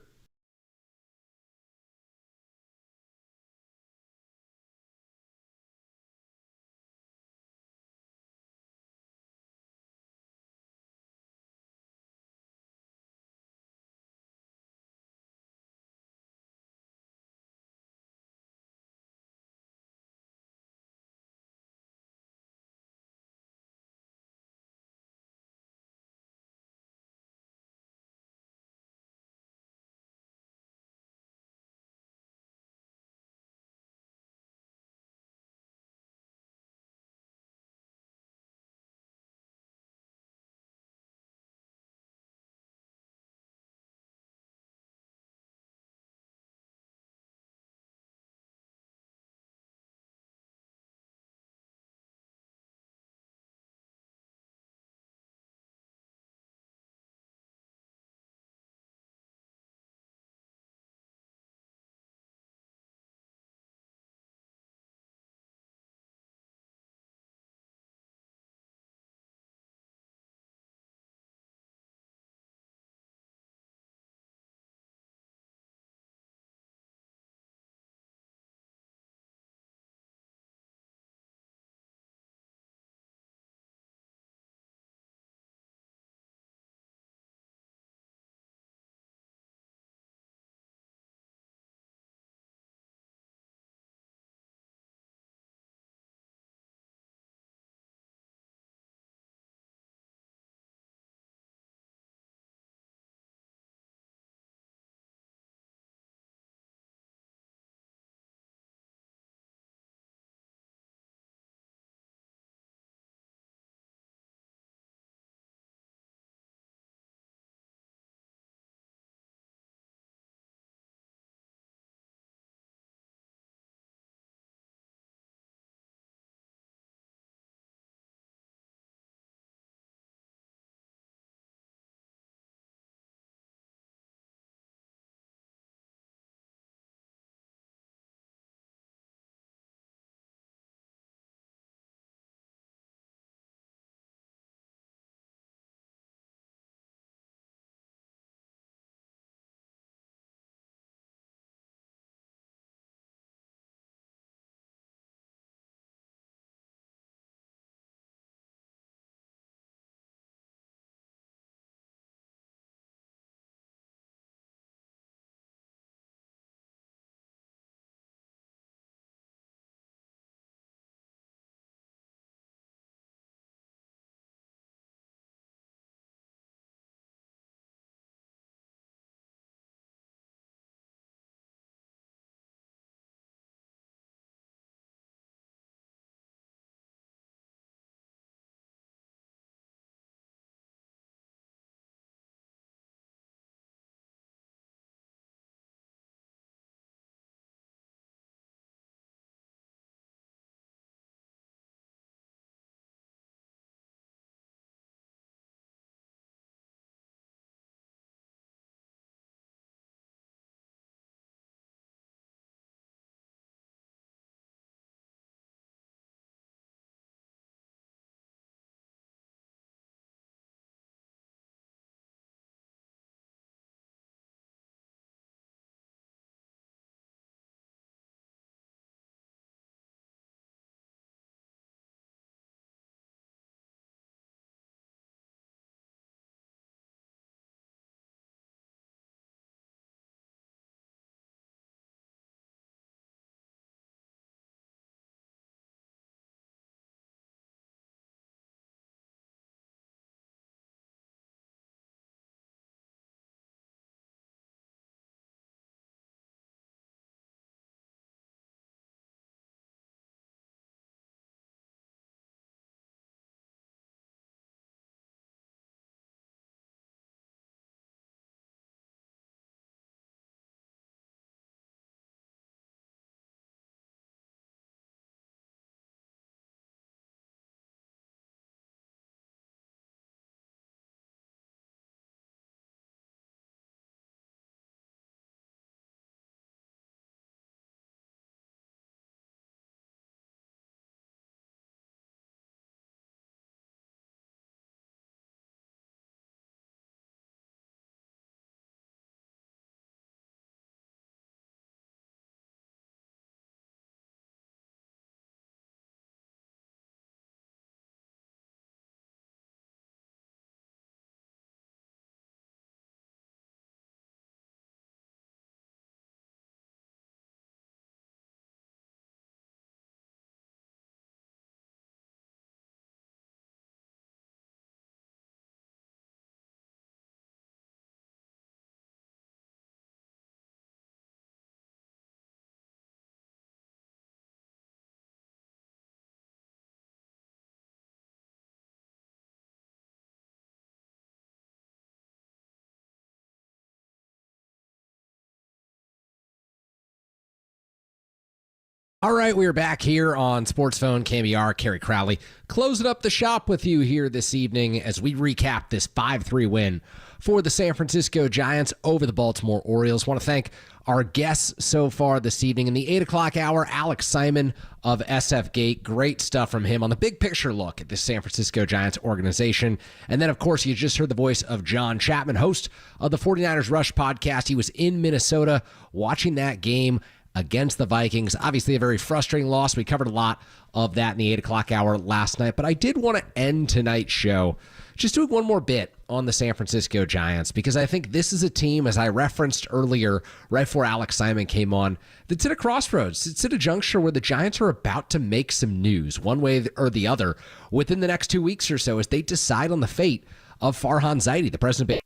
All right, we are back here on Sports Phone KNBR. Kerry Crowley closing up the shop with you here this evening as we recap this 5-3 win for the San Francisco Giants over the Baltimore Orioles. Want to thank our guests so far this evening. In the 8 o'clock hour, Alex Simon of SF Gate. Great stuff from him on the big picture look at the San Francisco Giants organization. And then, of course, you just heard the voice of John Chapman, host of the 49ers Rush podcast. He was in Minnesota watching that game against the Vikings. Obviously a very frustrating loss. We covered a lot of that in the 8 o'clock hour last night, but I did want to end tonight's show just doing one more bit on the San Francisco Giants, because I think this is a team, as I referenced earlier, right before Alex Simon came on, that's at a crossroads. It's at a juncture where the Giants are about to make some news, one way or the other, within the next 2 weeks or so, as they decide on the fate of Farhan Zaidi, the president of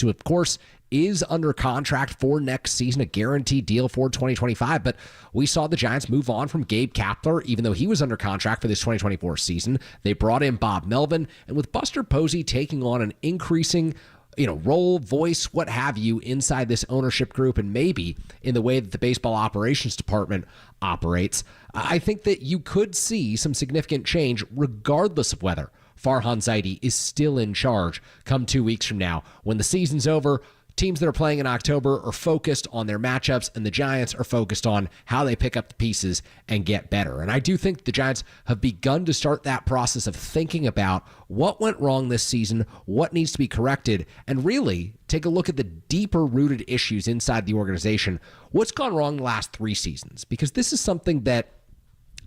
who, of course, is under contract for next season, a guaranteed deal for 2025. But we saw the Giants move on from Gabe Kapler, even though he was under contract for this 2024 season. They brought in Bob Melvin, and with Buster Posey taking on an increasing role, voice, what have you, inside this ownership group, and maybe in the way that the baseball operations department operates, I think that you could see some significant change regardless of whether Farhan Zaidi is still in charge come 2 weeks from now. When the season's over, teams that are playing in October are focused on their matchups, and the Giants are focused on how they pick up the pieces and get better. And I do think the Giants have begun to start that process of thinking about what went wrong this season, what needs to be corrected, and really take a look at the deeper-rooted issues inside the organization. What's gone wrong the last 3 seasons? Because this is something that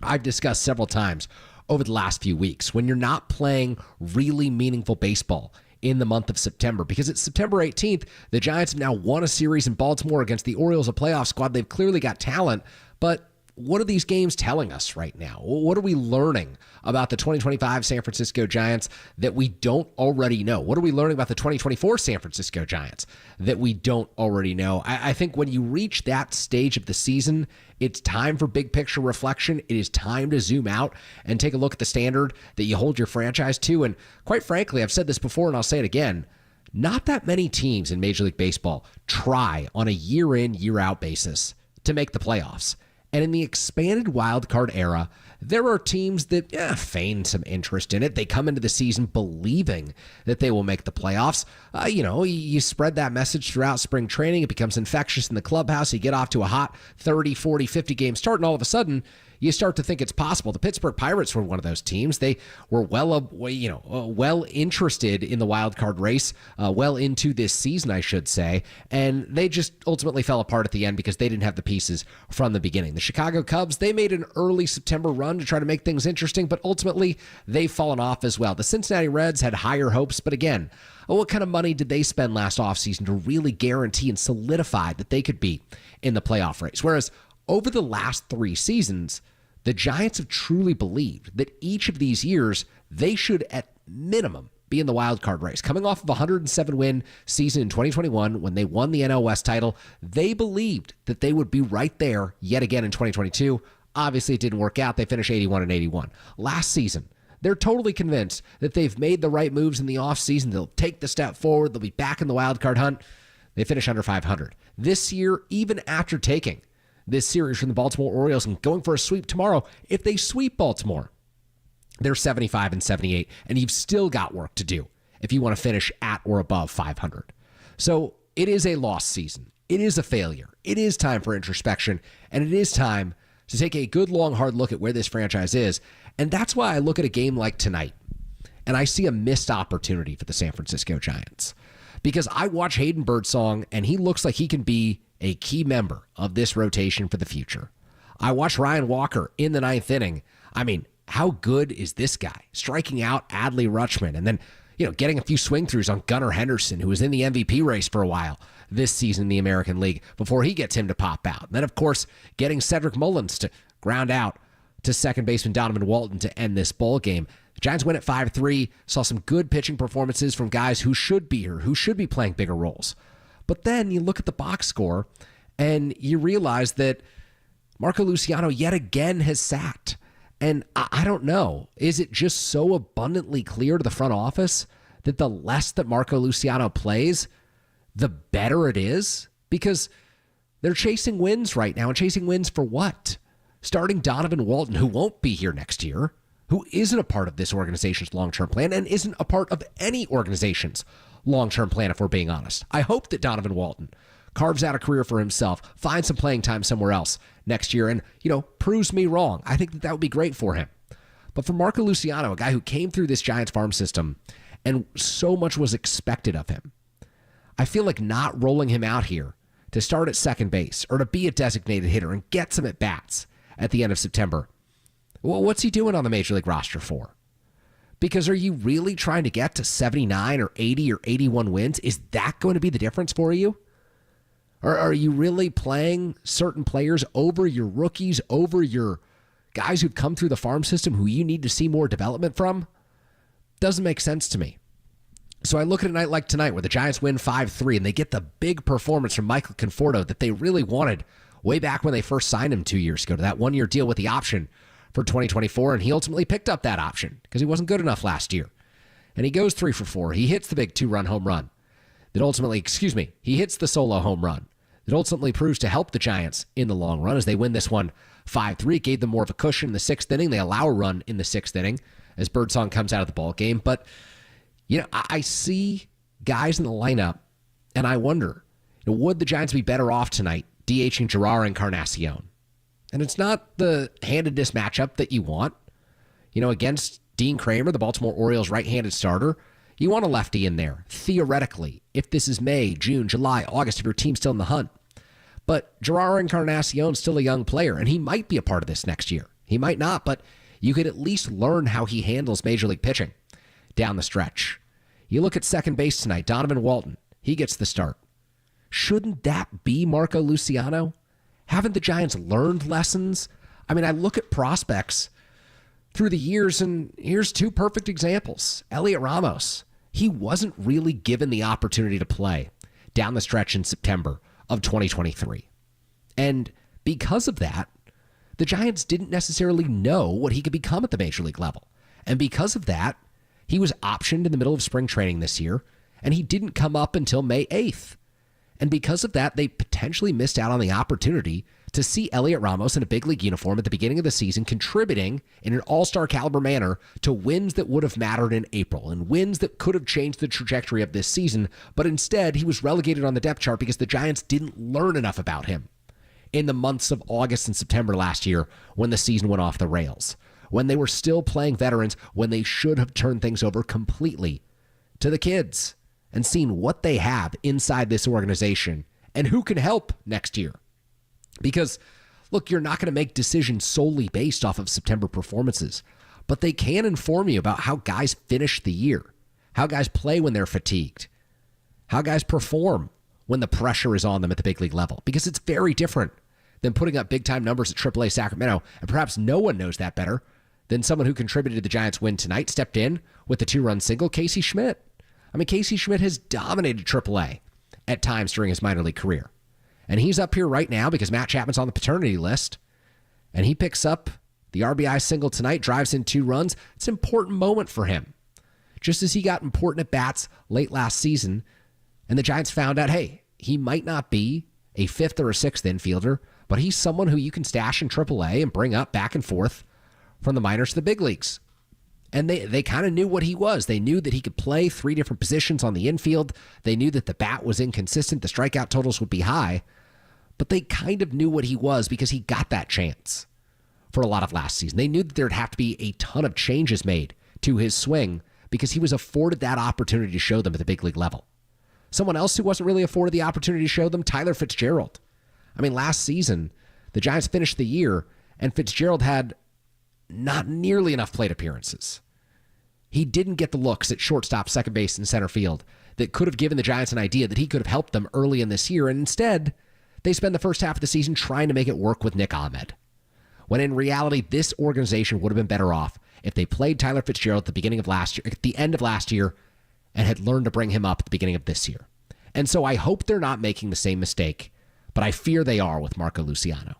I've discussed several times over the last few weeks. When you're not playing really meaningful baseball in the month of September, because it's September 18th, the Giants have now won a series in Baltimore against the Orioles, a playoff squad. They've clearly got talent, but what are these games telling us right now? What are we learning about the 2025 San Francisco Giants that we don't already know? What are we learning about the 2024 San Francisco Giants that we don't already know? I think when you reach that stage of the season, it's time for big picture reflection. It is time to zoom out and take a look at the standard that you hold your franchise to. And quite frankly, I've said this before and I'll say it again, not that many teams in Major League Baseball try on a year in, year out basis to make the playoffs. And in the expanded wild card era, there are teams that feign some interest in it. They come into the season believing that they will make the playoffs. You spread that message throughout spring training. It becomes infectious in the clubhouse. You get off to a hot 30, 40, 50 game start, and all of a sudden, you start to think it's possible. The Pittsburgh Pirates were one of those teams. They were well interested in the wild card race, well into this season, I should say, and they just ultimately fell apart at the end because they didn't have the pieces from the beginning. The Chicago Cubs, they made an early September run to try to make things interesting, but ultimately they've fallen off as well. The Cincinnati Reds had higher hopes, but again, what kind of money did they spend last offseason to really guarantee and solidify that they could be in the playoff race? Whereas over the last 3 seasons, the Giants have truly believed that each of these years, they should at minimum be in the wild card race. Coming off of a 107-win season in 2021 when they won the NL West title, they believed that they would be right there yet again in 2022. Obviously, it didn't work out. They finished 81-81. Last season, they're totally convinced that they've made the right moves in the offseason. They'll take the step forward. They'll be back in the wild card hunt. They finish under 500. This year, even after taking this series from the Baltimore Orioles and going for a sweep tomorrow, if they sweep Baltimore, they're 75-78, and you've still got work to do if you want to finish at or above 500. So it is a lost season. It is a failure. It is time for introspection, and it is time to take a good, long, hard look at where this franchise is. And that's why I look at a game like tonight, and I see a missed opportunity for the San Francisco Giants. Because I watch Hayden Birdsong, and he looks like he can be a key member of this rotation for the future. I watch Ryan Walker in the 9th inning. I mean, how good is this guy? Striking out Adley Rutschman and then, getting a few swing throughs on Gunnar Henderson, who was in the MVP race for a while this season in the American League before he gets him to pop out. And then, of course, getting Cedric Mullins to ground out to second baseman Donovan Walton to end this ball game. The Giants win at 5-3, saw some good pitching performances from guys who should be here, who should be playing bigger roles. But then you look at the box score and you realize that Marco Luciano yet again has sat. And I don't know, is it just so abundantly clear to the front office that the less that Marco Luciano plays, the better it is? Because they're chasing wins right now, and chasing wins for what? starting Donovan Walton, who won't be here next year, who isn't a part of this organization's long-term plan and isn't a part of any organization's long-term plan, if we're being honest. I hope that Donovan Walton carves out a career for himself, finds some playing time somewhere else next year, and, proves me wrong. I think that would be great for him. But for Marco Luciano, a guy who came through this Giants farm system and so much was expected of him, I feel like not rolling him out here to start at second base or to be a designated hitter and get some at-bats at the end of September, well, what's he doing on the Major League roster for? Because are you really trying to get to 79 or 80 or 81 wins? Is that going to be the difference for you? Or are you really playing certain players over your rookies, over your guys who've come through the farm system who you need to see more development from? Doesn't make sense to me. So I look at a night like tonight where the Giants win 5-3 and they get the big performance from Michael Conforto that they really wanted way back when they first signed him 2 years ago to that one-year deal with the option for 2024, and he ultimately picked up that option because he wasn't good enough last year. And he goes 3 for 4. He hits the big 2-run home run that ultimately, he hits the solo home run that ultimately proves to help the Giants in the long run as they win this one 5-3. It gave them more of a cushion in the 6th inning. They allow a run in the 6th inning as Birdsong comes out of the ball game. But, I see guys in the lineup, and I wonder, would the Giants be better off tonight DHing Gerard Encarnacion? And it's not the handedness matchup that you want. Against Dean Kramer, the Baltimore Orioles right-handed starter, you want a lefty in there, theoretically, if this is May, June, July, August, if your team's still in the hunt. But Gerard Encarnacion's still a young player, and he might be a part of this next year. He might not, but you could at least learn how he handles Major League pitching down the stretch. You look at second base tonight, Donovan Walton, he gets the start. Shouldn't that be Marco Luciano? Haven't the Giants learned lessons? I look at prospects through the years, and here's 2 perfect examples. Elliot Ramos, he wasn't really given the opportunity to play down the stretch in September of 2023. And because of that, the Giants didn't necessarily know what he could become at the Major League level. And because of that, he was optioned in the middle of spring training this year, and he didn't come up until May 8th. And because of that, they potentially missed out on the opportunity to see Elliot Ramos in a big league uniform at the beginning of the season, contributing in an all-star caliber manner to wins that would have mattered in April and wins that could have changed the trajectory of this season. But instead, he was relegated on the depth chart because the Giants didn't learn enough about him in the months of August and September last year when the season went off the rails, when they were still playing veterans, when they should have turned things over completely to the kids and seen what they have inside this organization and who can help next year. Because, look, you're not going to make decisions solely based off of September performances, but they can inform you about how guys finish the year, how guys play when they're fatigued, how guys perform when the pressure is on them at the big league level, because it's very different than putting up big-time numbers at AAA Sacramento, and perhaps no one knows that better than someone who contributed to the Giants' win tonight, stepped in with the 2-run single, Casey Schmidt. Casey Schmidt has dominated AAA at times during his minor league career. And he's up here right now because Matt Chapman's on the paternity list. And he picks up the RBI single tonight, drives in 2 runs. It's an important moment for him. Just as he got important at bats late last season, and the Giants found out, hey, he might not be a 5th or a 6th infielder, but he's someone who you can stash in AAA and bring up back and forth from the minors to the big leagues. And they kind of knew what he was. They knew that he could play 3 different positions on the infield. They knew that the bat was inconsistent. The strikeout totals would be high. But they kind of knew what he was because he got that chance for a lot of last season. They knew that there'd have to be a ton of changes made to his swing because he was afforded that opportunity to show them at the big league level. Someone else who wasn't really afforded the opportunity to show them, Tyler Fitzgerald. Last season, the Giants finished the year, and Fitzgerald had not nearly enough plate appearances. He didn't get the looks at shortstop, second base, and center field that could have given the Giants an idea that he could have helped them early in this year, and instead, they spend the first half of the season trying to make it work with Nick Ahmed, when in reality, this organization would have been better off if they played Tyler Fitzgerald at the end of last year, and had learned to bring him up at the beginning of this year. And so I hope they're not making the same mistake, but I fear they are with Marco Luciano.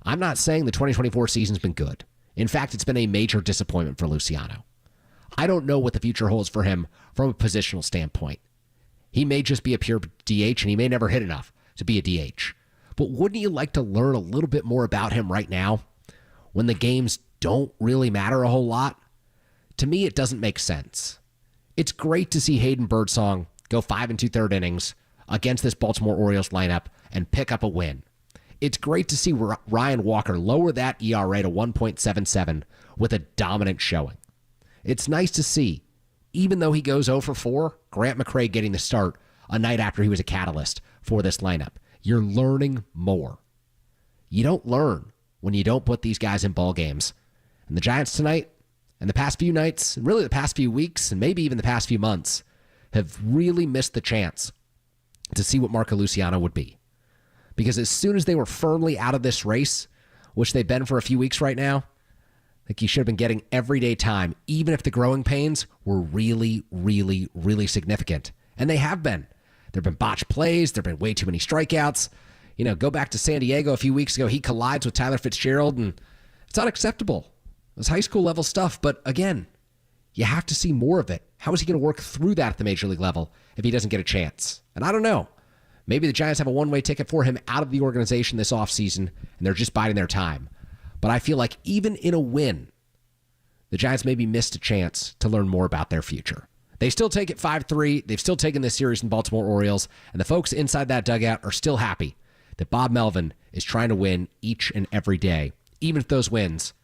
I'm not saying the 2024 season's been good. In fact, it's been a major disappointment for Luciano. I don't know what the future holds for him from a positional standpoint. He may just be a pure DH, and he may never hit enough to be a DH. But wouldn't you like to learn a little bit more about him right now? when the games don't really matter a whole lot, to me, it doesn't make sense. It's great to see Hayden Birdsong go 5 2/3 innings against this Baltimore Orioles lineup and pick up a win. It's great to see Ryan Walker lower that ERA to 1.77 with a dominant showing. It's nice to see, even though he goes 0 for 4, Grant McCray getting the start a night after he was a catalyst for this lineup. You're learning more. You don't learn when you don't put these guys in ball games. And the Giants tonight, and the past few nights, and really the past few weeks, and maybe even the past few months, have really missed the chance to see what Marco Luciano would be. Because as soon as they were firmly out of this race, which they've been for a few weeks right now, I think he should have been getting everyday time, even if the growing pains were really, really, really significant. And they have been. There have been botched plays. There have been way too many strikeouts. You know, go back to San Diego a few weeks ago. He collides with Tyler Fitzgerald, and it's unacceptable. It's high school level stuff. But again, you have to see more of it. How is he going to work through that at the major league level if he doesn't get a chance? And I don't know. Maybe the Giants have a one-way ticket for him out of the organization this offseason, and they're just biding their time. But I feel like even in a win, the Giants maybe missed a chance to learn more about their future. They still take it 5-3. They've still taken this series in Baltimore Orioles, and the folks inside that dugout are still happy that Bob Melvin is trying to win each and every day, even if those wins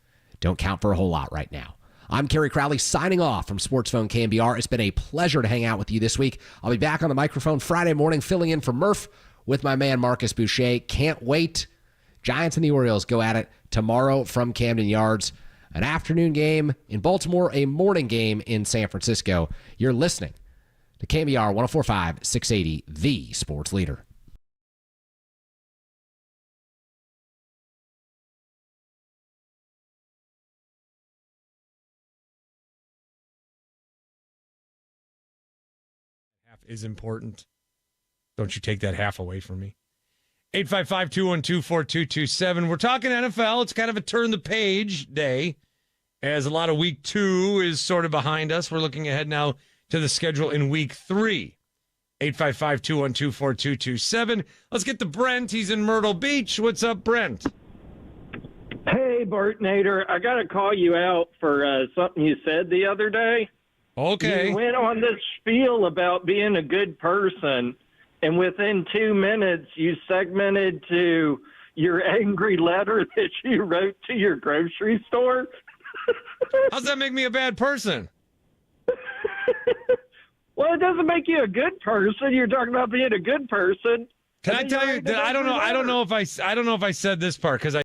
don't count for a whole lot right now. I'm Kerry Crowley signing off from Sportsphone KNBR. It's been a pleasure to hang out with you this week. I'll be back on the microphone Friday morning filling in for Murph with my man Marcus Boucher. Can't wait. Giants and the Orioles go at it tomorrow from Camden Yards. An afternoon game in Baltimore, a morning game in San Francisco. You're listening to KNBR 104.5, 680, the sports leader. Is important. Don't you take that half away from me. 855-212-4227. We're talking NFL. It's kind of a turn the page day as a lot of week 2 is sort of behind us. We're looking ahead now to the schedule in week 3. 855-212-4227. Let's get to Brent. He's in Myrtle Beach. What's up, Brent? Hey, Bert Nader. I got to call you out for something you said the other day. Okay. You went on this spiel about being a good person, and within 2 minutes, you segmented to your angry letter that you wrote to your grocery store. How's that make me a bad person? Well, it doesn't make you a good person. You're talking about being a good person. Can I tell you that I don't know if I said this part because